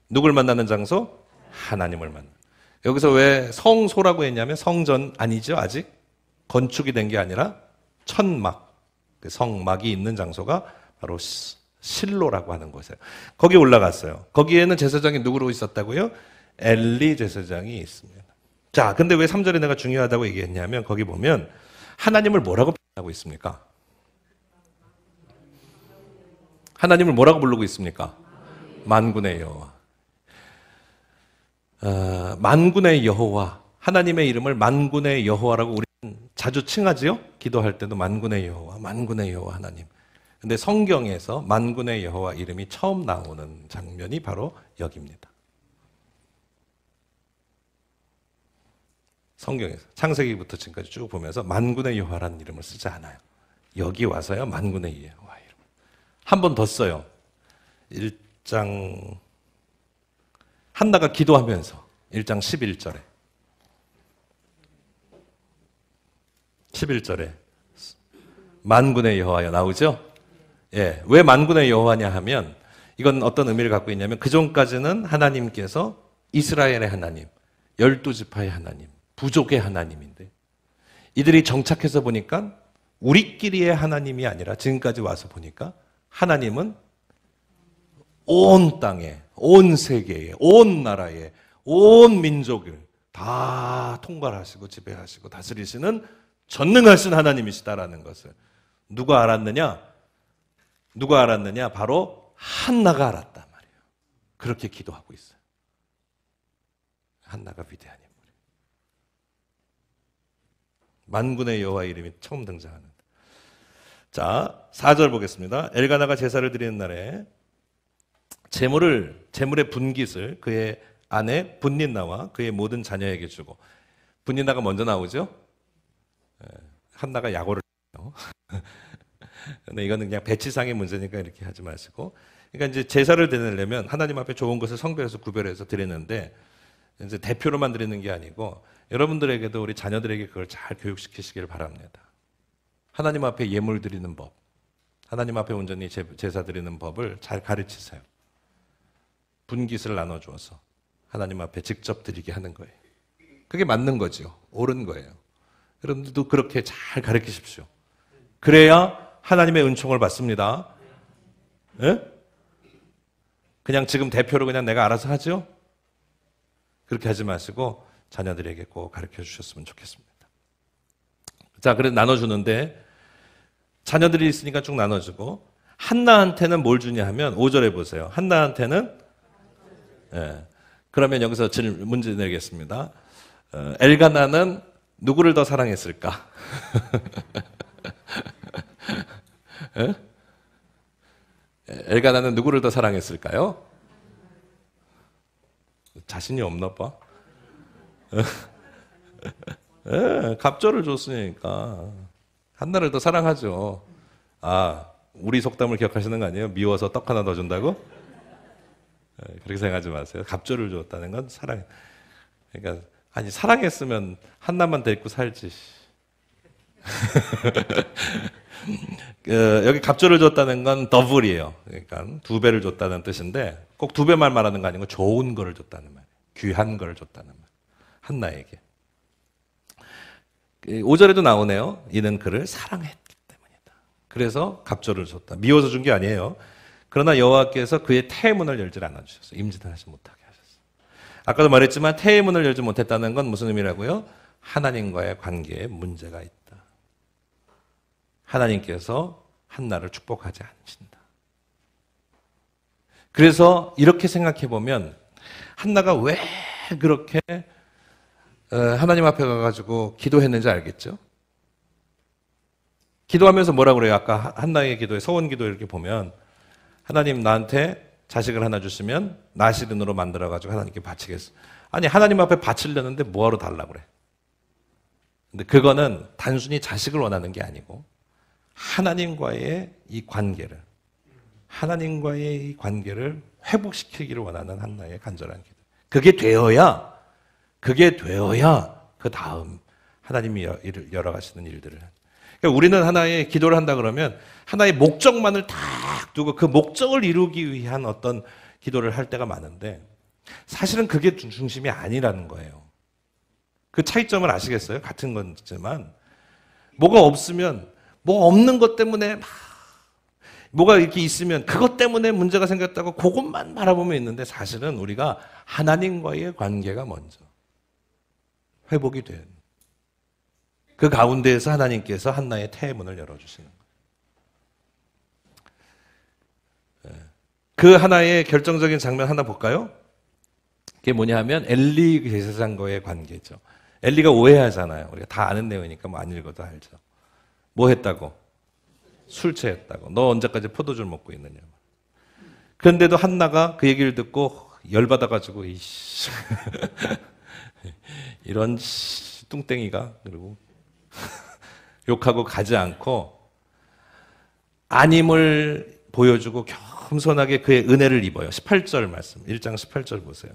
누굴 만나는 장소? 하나님을 만나. 여기서 왜 성소라고 했냐면 성전 아니죠, 아직? 건축이 된 게 아니라 천막, 그 성막이 있는 장소가 바로 실로라고 하는 곳이에요. 거기 올라갔어요. 거기에는 제사장이 누구로 있었다고요? 엘리 제사장이 있습니다. 자, 근데 왜 3절에 내가 중요하다고 얘기했냐면 거기 보면 하나님을 뭐라고 표현하고 있습니까? 하나님을 뭐라고 부르고 있습니까? 만군의 여호와. 만군의 여호와. 하나님의 이름을 만군의 여호와라고 우리는 자주 칭하지요? 기도할 때도 만군의 여호와, 만군의 여호와 하나님. 근데 성경에서 만군의 여호와 이름이 처음 나오는 장면이 바로 여기입니다. 성경에서 창세기부터 지금까지 쭉 보면서 만군의 여호와라는 이름을 쓰지 않아요. 여기 와서야 만군의 여호와 이름. 한 번 더 써요. 1장 한나가 기도하면서 1장 11절에 만군의 여호와여 나오죠? 예, 왜 만군의 여호와냐 하면 이건 어떤 의미를 갖고 있냐면 그전까지는 하나님께서 이스라엘의 하나님, 12지파의 하나님, 부족의 하나님인데 이들이 정착해서 보니까 우리끼리의 하나님이 아니라 지금까지 와서 보니까 하나님은 온 땅에, 온 세계에, 온 나라에, 온 민족을 다 통괄하시고 지배하시고 다스리시는 전능하신 하나님이시다라는 것을 누가 알았느냐? 바로 한나가 알았단 말이에요. 그렇게 기도하고 있어요. 한나가 위대한 인물이에요. 만군의 여호와 이름이 처음 등장하는. 자, 4절 보겠습니다. 엘가나가 제사를 드리는 날에 제물의 분깃을 그의 아내 분닌나와 그의 모든 자녀에게 주고, 분닌나가 먼저 나오죠. 한나가 약오를 해요. 근데 이거는 그냥 배치상의 문제니까 이렇게 하지 마시고, 그러니까 이제 제사를 드리려면 하나님 앞에 좋은 것을 성별해서 구별해서 드리는데 이제 대표로만 드리는 게 아니고 여러분들에게도 우리 자녀들에게 그걸 잘 교육시키시길 바랍니다. 하나님 앞에 예물 드리는 법, 하나님 앞에 온전히 제사 드리는 법을 잘 가르치세요. 분깃을 나눠주어서 하나님 앞에 직접 드리게 하는 거예요. 그게 맞는 거죠. 옳은 거예요. 여러분들도 그렇게 잘 가르치십시오. 그래야 하나님의 은총을 받습니다. 예? 그냥 지금 대표로 그냥 내가 알아서 하죠? 그렇게 하지 마시고 자녀들에게 꼭 가르쳐 주셨으면 좋겠습니다. 자, 그래서 나눠주는데 자녀들이 있으니까 쭉 나눠주고, 한나한테는 뭘 주냐 하면 5절에 보세요. 한나한테는 그러면 여기서 문제 내겠습니다. 엘가나는 누구를 더 사랑했을까? 엘가나는 누구를 더 사랑했을까요? 자신이 없나 봐. 갑절을 줬으니까 한나를 더 사랑하죠. 아, 우리 속담을 기억하시는 거 아니에요? 미워서 떡 하나 더 준다고? 그렇게 생각하지 마세요. 갑절을 줬다는 건 사랑. 그러니까 아니, 사랑했으면 한나만 데리고 살지. 여기 갑절을 줬다는 건 더블이에요. 그러니까 2배를 줬다는 뜻인데 꼭 2배만 말하는 거 아니고 좋은 거를 줬다는 말, 귀한 거를 줬다는 말. 한나에게. 5절에도 나오네요. 이는 그를 사랑했기 때문이다. 그래서 갑절을 줬다. 미워서 준 게 아니에요. 그러나 여호와께서 그의 태의 문을 열지 않아주셨어요. 임진을 하지 못하게 하셨어요. 아까도 말했지만 태의 문을 열지 못했다는 건 무슨 의미라고요? 하나님과의 관계에 문제가 있다. 하나님께서 한나를 축복하지 않으신다. 그래서 이렇게 생각해 보면 한나가 왜 그렇게 하나님 앞에 가가지고 기도했는지 알겠죠? 기도하면서 뭐라고 그래요? 아까 한나의 기도에 서원 기도 이렇게 보면 하나님 나한테 자식을 하나 주시면 나시른으로 만들어가지고 하나님께 바치겠어. 아니, 하나님 앞에 바치려는데 뭐하러 달라고 그래? 근데 그거는 단순히 자식을 원하는 게 아니고 하나님과의 이 관계를 회복시키기를 원하는 한나의 간절한 기도. 그게 되어야 그 다음 하나님이 열어가시는 일들을. 그러니까 우리는 하나의 기도를 한다 그러면 하나의 목적만을 딱 두고 그 목적을 이루기 위한 어떤 기도를 할 때가 많은데 사실은 그게 중심이 아니라는 거예요. 그 차이점을 아시겠어요? 같은 거지만 뭐가 없으면 뭐 없는 것 때문에 뭐가 이렇게 있으면 그것 때문에 문제가 생겼다고 그것만 바라보면 있는데 사실은 우리가 하나님과의 관계가 먼저. 회복이 된. 그 가운데에서 하나님께서 한나의 태의 문을 열어주시는 거예요. 그 하나의 결정적인 장면 하나 볼까요? 그게 뭐냐 하면 엘리 제사장과의 관계죠. 엘리가 오해하잖아요. 우리가 다 아는 내용이니까 뭐 안 읽어도 알죠. 뭐 했다고? 술 취했다고. 너 언제까지 포도주를 먹고 있느냐. 그런데도 한나가 그 얘기를 듣고 열받아가지고 이씨 이런 뚱땡이가 그리고 욕하고 가지 않고 아님을 보여주고 겸손하게 그의 은혜를 입어요. 18절 말씀, 1장 18절 보세요.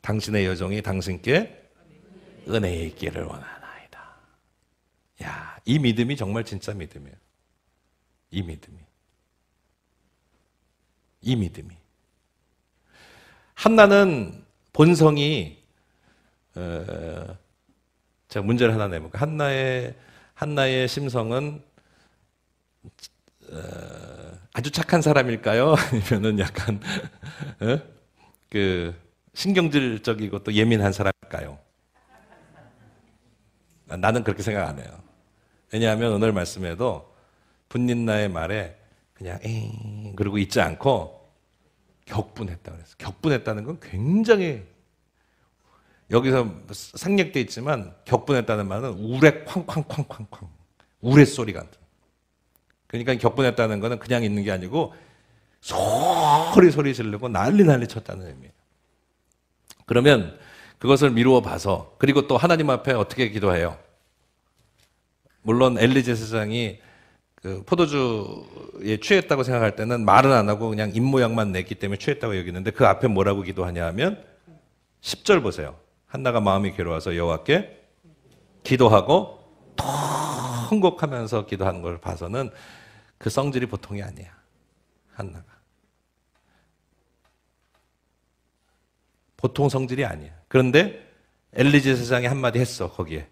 당신의 여종이 당신께 은혜 있기를 원하나이다. 야, 이 믿음이 정말 진짜 믿음이에요. 이 믿음이. 한나는 본성이 제가 문제를 하나 내볼게요. 한나의 심성은 아주 착한 사람일까요? 아니면은 약간 그 신경질적이고 또 예민한 사람일까요? 나는 그렇게 생각 안 해요. 왜냐하면 오늘 말씀에도 분린나의 말에 그냥 에잉 그러고 있지 않고 격분했다 그랬어요. 격분했다는 건 굉장히 여기서 생략돼 있지만 격분했다는 말은 우레 쾅쾅쾅쾅쾅 우레 소리 같은. 그러니까 격분했다는 거는 그냥 있는 게 아니고 소리 지르고 난리 쳤다는 의미예요. 그러면 그것을 미루어 봐서 그리고 또 하나님 앞에 어떻게 기도해요? 물론 엘리 제사장이 그 포도주에 취했다고 생각할 때는 말은 안 하고 그냥 입모양만 냈기 때문에 취했다고 여기는데 그 앞에 뭐라고 기도하냐 하면 10절 보세요. 한나가 마음이 괴로워서 여호와께 기도하고 통곡하면서 기도하는 걸 봐서는 그 성질이 보통이 아니야. 한나가. 보통 성질이 아니야. 그런데 엘리 제사장이 한마디 했어. 거기에.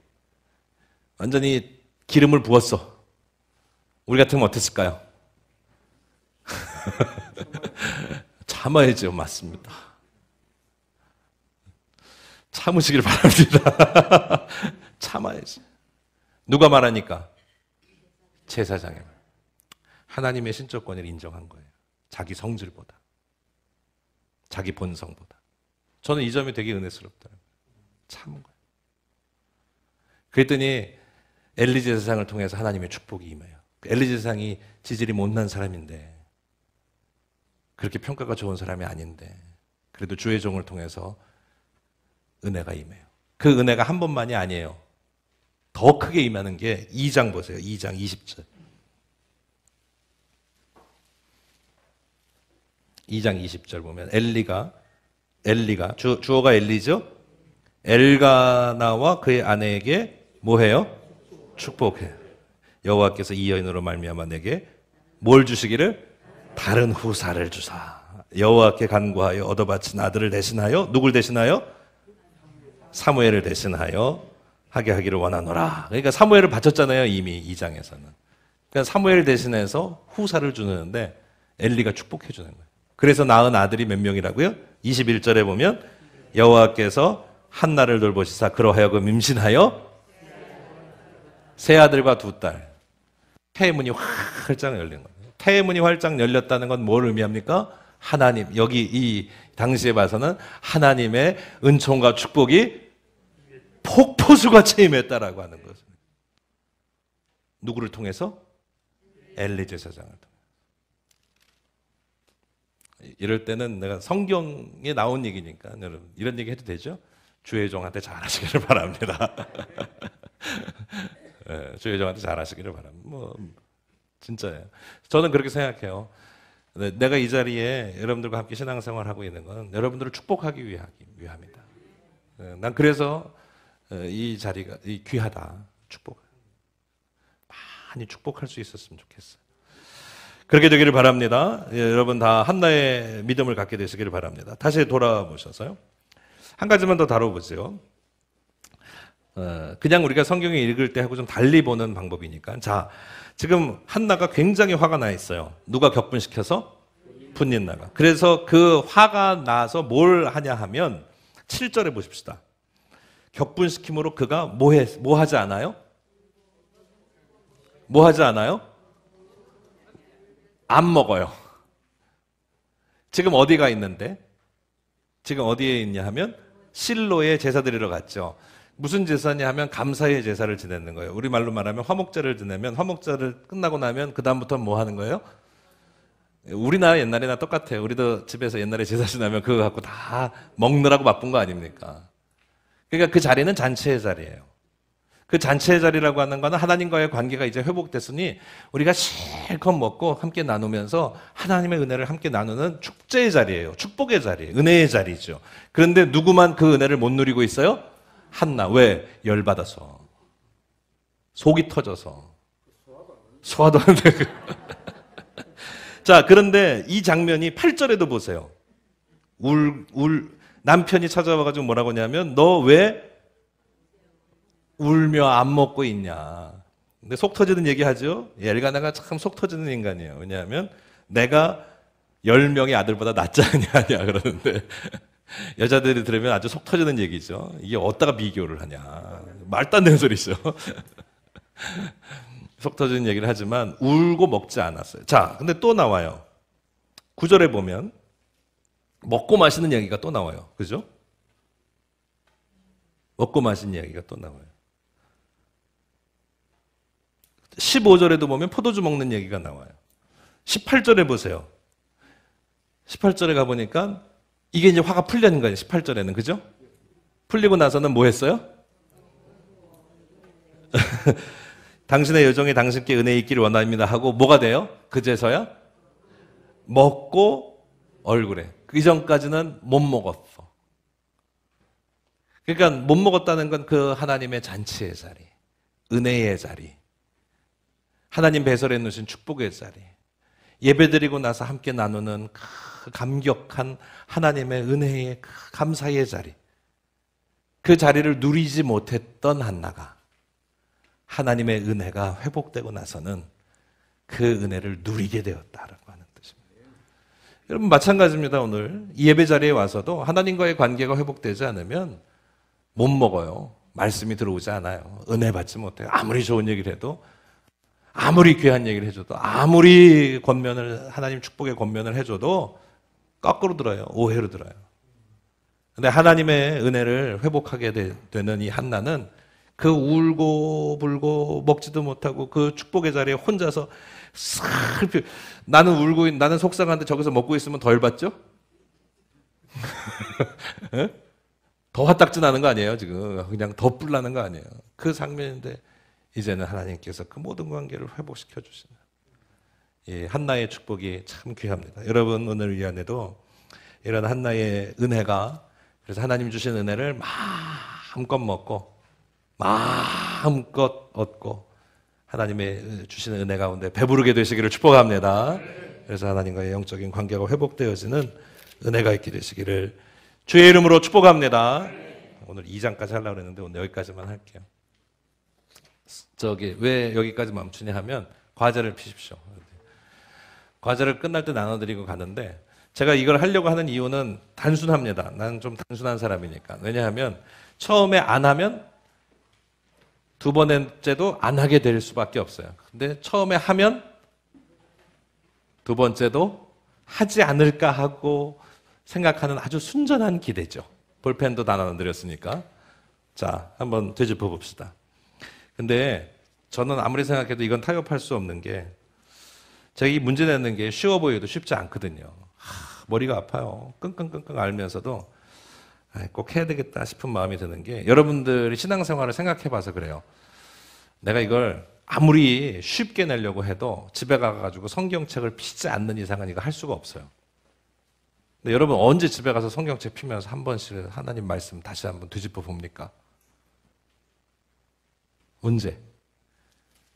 완전히 기름을 부었어. 우리 같으면 어땠을까요? 참아야죠. 맞습니다. 참으시길 바랍니다. 참아야지. 누가 말하니까? 제사장이. 하나님의 신적 권위를 인정한 거예요. 자기 성질보다. 자기 본성보다. 저는 이 점이 되게 은혜스럽더라고요. 참은 거예요. 그랬더니 엘리 제사장을 통해서 하나님의 축복이 임해요. 엘리 제사장이 지질이 못난 사람인데 그렇게 평가가 좋은 사람이 아닌데 그래도 주의 종을 통해서 은혜가 임해요. 그 은혜가 한 번만이 아니에요. 더 크게 임하는 게 2장 보세요. 2장 20절. 2장 20절 보면 엘리가 주어가 엘리죠? 엘가나와 그의 아내에게 뭐해요? 축복해요. 여호와께서 이 여인으로 말미암아 내게 뭘 주시기를? 다른 후사를 주사. 여호와께 간구하여 얻어바친 아들을 대신하여 누굴 대신하여? 사무엘을 대신하여 하게 하기를 원하노라. 그러니까 사무엘을 바쳤잖아요. 이미 2장에서는. 그러니까 사무엘 대신해서 후사를 주는데 엘리가 축복해 주는 거예요. 그래서 낳은 아들이 몇 명이라고요? 21절에 보면 여호와께서 한나를 돌보시사 그러하여금 임신하여 세 아들과 두 딸. 태의 문이 활짝 열린 거예요. 태의 문이 활짝 열렸다는 건 뭘 의미합니까? 하나님, 여기 이 당시에 봐서는 하나님의 은총과 축복이 폭포수같이 임했다라고 하는 것입니다. 누구를 통해서? 엘리 제사장을 통해서. 이럴 때는 내가 성경에 나온 얘기니까 여러분 이런 얘기 해도 되죠? 주의 종한테 잘하시기를 바랍니다. 네, 주의 종한테 잘하시기를 바랍니다. 뭐 진짜예요. 저는 그렇게 생각해요. 내가 이 자리에 여러분들과 함께 신앙생활하고 있는 건 여러분들을 축복하기 위함이다. 난 그래서 이 자리가 귀하다. 축복. 많이 축복할 수 있었으면 좋겠어요. 그렇게 되기를 바랍니다. 여러분 다 한나의 믿음을 갖게 되시기를 바랍니다. 다시 돌아보셔서요. 한 가지만 더 다뤄보세요. 그냥 우리가 성경을 읽을 때 하고 좀 달리 보는 방법이니까. 자, 지금 한나가 굉장히 화가 나 있어요. 누가 격분시켜서? 분린나가. 그래서 그 화가 나서 뭘 하냐 하면 7절에 보십시다. 격분시킴으로 그가 뭐 하지 않아요? 뭐 하지 않아요? 안 먹어요. 지금 어디가 있는데? 지금 어디에 있냐 하면 실로에 제사 드리러 갔죠. 무슨 제사냐 하면 감사의 제사를 지내는 거예요. 우리말로 말하면 화목제를 지내면 화목제를 끝나고 나면 그 다음부터 뭐 하는 거예요? 우리나라 옛날이나 똑같아요. 우리도 집에서 옛날에 제사 지나면 그거 갖고 다 먹느라고 바쁜 거 아닙니까? 그러니까 그 자리는 잔치의 자리예요. 그 잔치의 자리라고 하는 거는 하나님과의 관계가 이제 회복됐으니 우리가 실컷 먹고 함께 나누면서 하나님의 은혜를 함께 나누는 축제의 자리예요. 축복의 자리예요. 은혜의 자리죠. 그런데 누구만 그 은혜를 못 누리고 있어요? 한나. 왜? 열받아서. 속이 터져서. 소화도 안 되고. 자, 그런데 이 장면이 8절에도 보세요. 남편이 찾아와가지고 뭐라고 하냐면 너 왜 울며 안 먹고 있냐. 근데 속 터지는 얘기 하죠. 엘가나가 참 속 터지는 인간이에요. 왜냐하면 내가 10명의 아들보다 낫지 않냐 그러는데 여자들이 들으면 아주 속 터지는 얘기죠. 이게 어디다가 비교를 하냐. 말도 안 되는 소리죠. 속 터지는 얘기를 하지만 울고 먹지 않았어요. 자, 근데 또 나와요. 9절에 보면 먹고 마시는 얘기가 또 나와요. 그죠? 먹고 마시는 얘기가 또 나와요. 15절에도 보면 포도주 먹는 얘기가 나와요. 18절에 보세요. 18절에 가보니까 이게 이제 화가 풀리는 거예요. 18절에는. 그죠? 풀리고 나서는 뭐 했어요? 당신의 여종이 당신께 은혜 있기를 원합니다 하고 뭐가 돼요? 그제서야 먹고 얼굴에. 그 이전까지는 못 먹었어. 그러니까 못 먹었다는 건 그 하나님의 잔치의 자리, 은혜의 자리, 하나님 배설해 놓으신 축복의 자리, 예배드리고 나서 함께 나누는 그 감격한 하나님의 은혜의 그 감사의 자리, 그 자리를 누리지 못했던 한나가 하나님의 은혜가 회복되고 나서는 그 은혜를 누리게 되었다라고 하는 뜻입니다. 여러분 마찬가지입니다. 오늘 이 예배 자리에 와서도 하나님과의 관계가 회복되지 않으면 못 먹어요. 말씀이 들어오지 않아요. 은혜 받지 못해요. 아무리 좋은 얘기를 해도, 아무리 귀한 얘기를 해줘도, 아무리 권면을, 하나님 축복의 권면을 해줘도 거꾸로 들어요. 오해로 들어요. 근데 하나님의 은혜를 회복하게 되는 이 한나는 그 울고 불고 먹지도 못하고 그 축복의 자리에 혼자서 슬피, 나는 울고 나는 속상한데 저기서 먹고 있으면 덜 받죠? 더 화딱지 나는 거 아니에요, 지금. 그냥 더 뿔나는 거 아니에요. 그 장면인데, 이제는 하나님께서 그 모든 관계를 회복시켜 주시는. 이 한나의 축복이 참 귀합니다. 여러분, 오늘 이 안에도 이런 한나의 은혜가, 그래서 하나님 주신 은혜를 마음껏 먹고, 마음껏 얻고, 하나님의 주시는 은혜 가운데 배부르게 되시기를 축복합니다. 그래서 하나님과의 영적인 관계가 회복되어지는 은혜가 있게 되시기를 주의 이름으로 축복합니다. 오늘 2장까지 하려고 했는데 오늘 여기까지만 할게요. 왜 여기까지 멈추냐 하면 과제를 피십시오. 과제를 끝날 때 나눠드리고 가는데 제가 이걸 하려고 하는 이유는 단순합니다. 나는 좀 단순한 사람이니까. 왜냐하면 처음에 안 하면 두 번째도 안 하게 될 수밖에 없어요. 근데 처음에 하면 두 번째도 하지 않을까 하고 생각하는 아주 순전한 기대죠. 볼펜도 다 나눠드렸으니까. 자, 한번 되짚어 봅시다. 근데 저는 아무리 생각해도 이건 타협할 수 없는 게 제가 이 문제 내는 게 쉬워 보여도 쉽지 않거든요. 머리가 아파요. 끙끙끙끙 앓면서도 꼭 해야 되겠다 싶은 마음이 드는 게 여러분들이 신앙생활을 생각해 봐서 그래요. 내가 이걸 아무리 쉽게 내려고 해도 집에 가가지고 성경책을 피지 않는 이상은 이거 할 수가 없어요. 근데 여러분 언제 집에 가서 성경책 피면서 한 번씩 하나님 말씀 다시 한번 뒤집어 봅니까? 언제?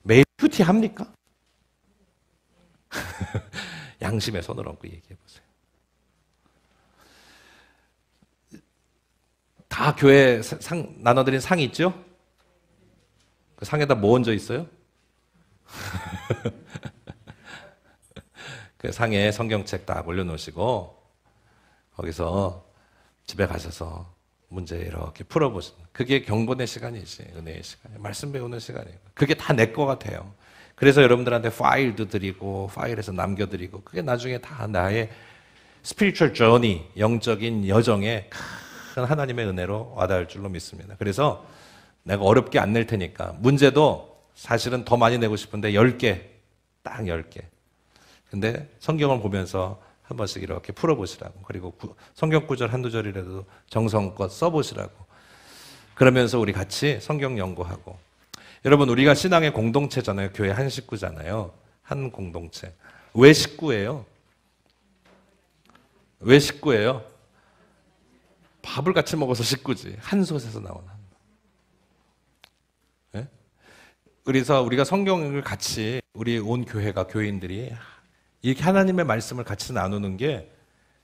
매일 큐티 합니까? 양심의 손을 얹고 얘기해 보세요. 다 교회 상 나눠드린 상이 있죠? 그 상에다 뭐 얹어 있어요? 그 상에 성경책 딱 올려놓으시고 거기서 집에 가셔서 문제 이렇게 풀어보시는, 그게 경건의 시간이지, 은혜의 시간이, 말씀 배우는 시간이에요. 그게 다 내 거 같아요. 그래서 여러분들한테 파일도 드리고 파일에서 남겨드리고, 그게 나중에 다 나의 스피리추얼 저니, 영적인 여정에 큰 하나님의 은혜로 와닿을 줄로 믿습니다. 그래서 내가 어렵게 안 낼 테니까, 문제도 사실은 더 많이 내고 싶은데 10개, 딱 10개. 근데 성경을 보면서 한 번씩 이렇게 풀어보시라고, 그리고 성경 구절 한두 절이라도 정성껏 써보시라고, 그러면서 우리 같이 성경 연구하고. 여러분, 우리가 신앙의 공동체잖아요. 교회 한 식구잖아요. 한 공동체. 왜 식구예요? 왜 식구예요? 밥을 같이 먹어서 식구지. 한 솥에서 나온 한. 네? 그래서 우리가 성경을 같이, 우리 온 교회가, 교인들이 이렇게 하나님의 말씀을 같이 나누는 게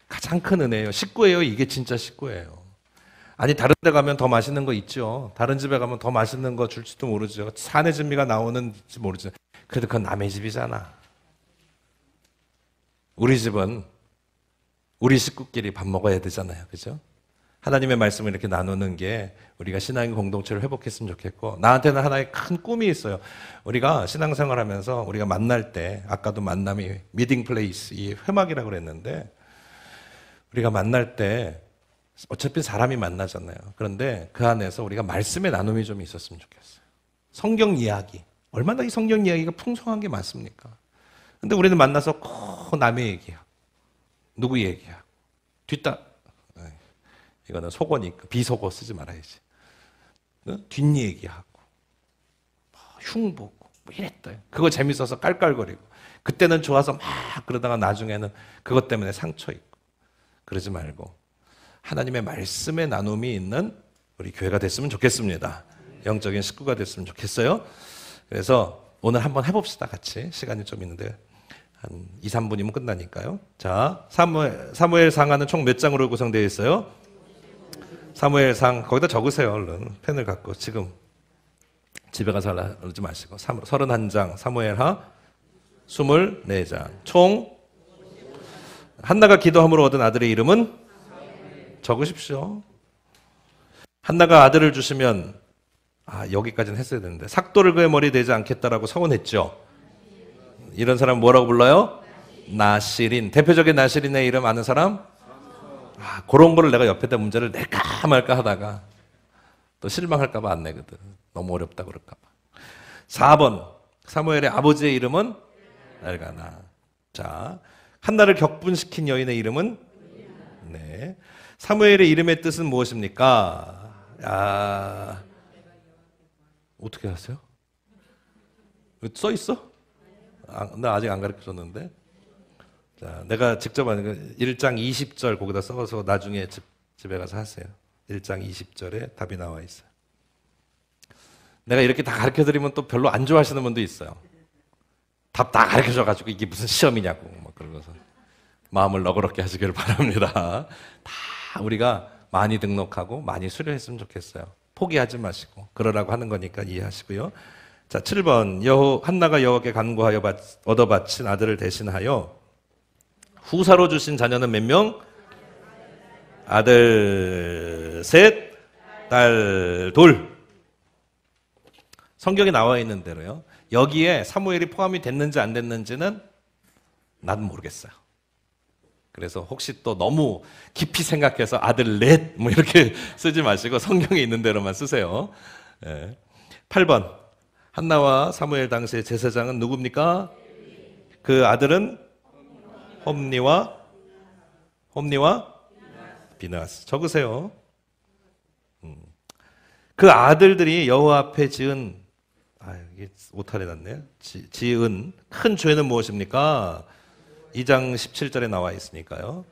가장 큰 은혜예요. 식구예요. 이게 진짜 식구예요. 아니, 다른 데 가면 더 맛있는 거 있죠. 다른 집에 가면 더 맛있는 거 줄지도 모르죠. 산의 진미가 나오는지 모르죠. 그래도 그건 남의 집이잖아. 우리 집은 우리 식구끼리 밥 먹어야 되잖아요. 그죠? 하나님의 말씀을 이렇게 나누는 게 우리가 신앙의 공동체를 회복했으면 좋겠고, 나한테는 하나의 큰 꿈이 있어요. 우리가 신앙생활 하면서 우리가 만날 때, 아까도 만남이 미팅 플레이스, 이 회막이라고 그랬는데, 우리가 만날 때 어차피 사람이 만나잖아요. 그런데 그 안에서 우리가 말씀의 나눔이 좀 있었으면 좋겠어요. 성경 이야기. 얼마나 이 성경 이야기가 풍성한 게 많습니까? 근데 우리는 만나서 꼭 남의 얘기하고, 누구 얘기하고, 이거는 속어니까 비속어 쓰지 말아야지. 뒷얘기하고, 흉보고, 이랬다. 그거 재밌어서 깔깔거리고, 그때는 좋아서 막 그러다가 나중에는 그것 때문에 상처 있고. 그러지 말고 하나님의 말씀의 나눔이 있는 우리 교회가 됐으면 좋겠습니다. 영적인 식구가 됐으면 좋겠어요. 그래서 오늘 한번 해봅시다. 같이. 시간이 좀 있는데 한 2, 3분이면 끝나니까요. 자, 사무엘상하는 총 몇 장으로 구성되어 있어요? 사무엘상, 거기다 적으세요. 얼른 펜을 갖고. 지금 집에 가서 하지 마시고. 31장, 사무엘하 24장. 총 한나가 기도함으로 얻은 아들의 이름은? 적으십시오. 한나가 아들을 주시면, 여기까지는 했어야 되는데, 삭도를 그의 머리에 대지 않겠다라고 서원했죠. 이런 사람 뭐라고 불러요? 나실인. 대표적인 나실인의 이름 아는 사람? 그런 거를 내가 옆에다 문제를 낼까 말까 하다가 또 실망할까봐 안 내거든. 너무 어렵다 그럴까봐. 4번, 사무엘의 아버지의 이름은? 엘가나. 자, 한나를 격분시킨 여인의 이름은? 네. 사무엘의 이름의 뜻은 무엇입니까? 어떻게 아세요? 써 있어? 나 아직 안 가르쳐줬는데. 자, 내가 직접 하는 거 1장 20절 거기다 써서 나중에 집에 가서 하세요. 1장 20절에 답이 나와 있어요. 내가 이렇게 다 가르쳐드리면 또 별로 안 좋아하시는 분도 있어요. 답 다 가르쳐줘가지고 이게 무슨 시험이냐고 막 그러면서 마음을 너그럽게 하시길 바랍니다. 다 우리가 많이 등록하고 많이 수료했으면 좋겠어요. 포기하지 마시고 그러라고 하는 거니까 이해하시고요. 자, 7번, 한나가 여호와께 간구하여 얻어 바친 아들을 대신하여 후사로 주신 자녀는 몇 명? 아들 셋, 딸 둘. 성경에 나와 있는 대로요. 여기에 사무엘이 포함이 됐는지 안 됐는지는 나는 모르겠어요. 그래서 혹시 또 너무 깊이 생각해서 아들 넷 뭐 이렇게 쓰지 마시고 성경에 있는 대로만 쓰세요. 8번, 한나와 사무엘 당시의 제사장은 누굽니까? 그 아들은 홈니와 비느하스. 적으세요. 그 아들들이 여호와 앞에 지은, 이게 오탈해 놨네요. 지은 큰 죄는 무엇입니까? 2장 17절에 나와 있으니까요.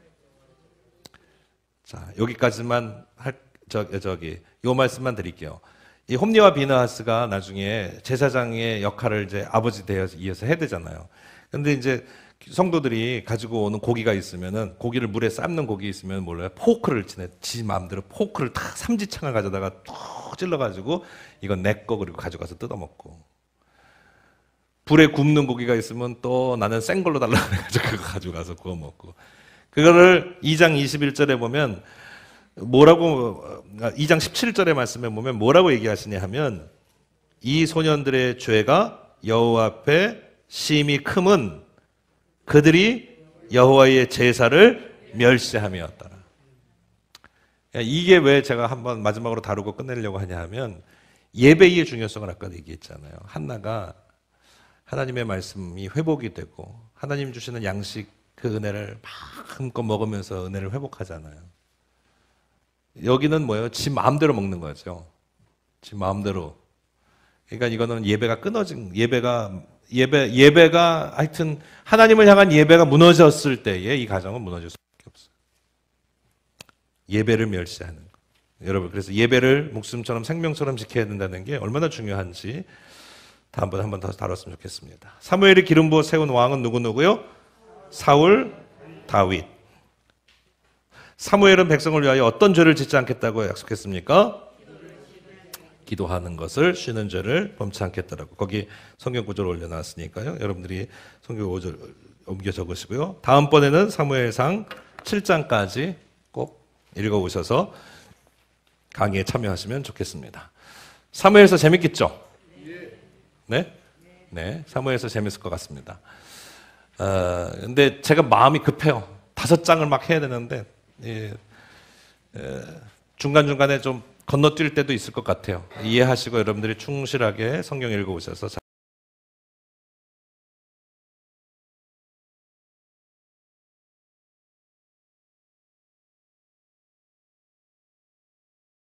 자, 여기까지만 요 말씀만 드릴게요. 이 홈니와 비느하스가 나중에 제사장의 역할을 이제 아버지 되어서 이어서 해야 되잖아요. 근데 이제 성도들이 가지고 오는 고기가 있으면은, 고기를 물에 삶는 고기 있으면 몰라요, 포크를 치네. 지 마음대로 포크를 탁 삼지창을 가져다가 툭 찔러가지고 이건 내 거 그리고 가져가서 뜯어먹고, 불에 굽는 고기가 있으면 또 나는 센 걸로 달라고 해가지고 그거 가져가서 구워 먹고. 그거를 2장 21절에 보면 뭐라고 2장 17절의 말씀에 보면 뭐라고 얘기하시냐 하면 이 소년들의 죄가 여호와 앞에 심히 크면 그들이 여호와의 제사를 멸시함이었더라. 이게 왜 제가 한번 마지막으로 다루고 끝내려고 하냐 하면 예배의 중요성을 아까 얘기했잖아요. 한나가 하나님의 말씀이 회복이 되고 하나님 주시는 양식 그 은혜를 마음껏 먹으면서 은혜를 회복하잖아요. 여기는 뭐예요? 지 마음대로 먹는 거죠. 지 마음대로. 그러니까 이거는 예배가 끊어진 예배가 하여튼 하나님을 향한 예배가 무너졌을 때에 이 가정은 무너질 수밖에 없어요. 예배를 멸시하는 거. 여러분 그래서 예배를 목숨처럼 생명처럼 지켜야 된다는 게 얼마나 중요한지 다음번에 한 번 더 다뤘으면 좋겠습니다. 사무엘이 기름 부어 세운 왕은 누구누구요? 사울, 다윗. 사무엘은 백성을 위하여 어떤 죄를 짓지 않겠다고 약속했습니까? 기도하는 것을 쉬는 죄를 범치 않겠다라고. 거기 성경 구절을 올려놨으니까요. 여러분들이 성경 구절 옮겨 적으시고요. 다음번에는 사무엘상 7장까지 꼭 읽어오셔서 강의에 참여하시면 좋겠습니다. 사무엘서 재밌겠죠? 네? 네, 사무엘서 재밌을 것 같습니다. 근데 제가 마음이 급해요. 5장을 막 해야 되는데 중간중간에 좀 건너뛸 때도 있을 것 같아요. 이해하시고 여러분들이 충실하게 성경 읽어오셔서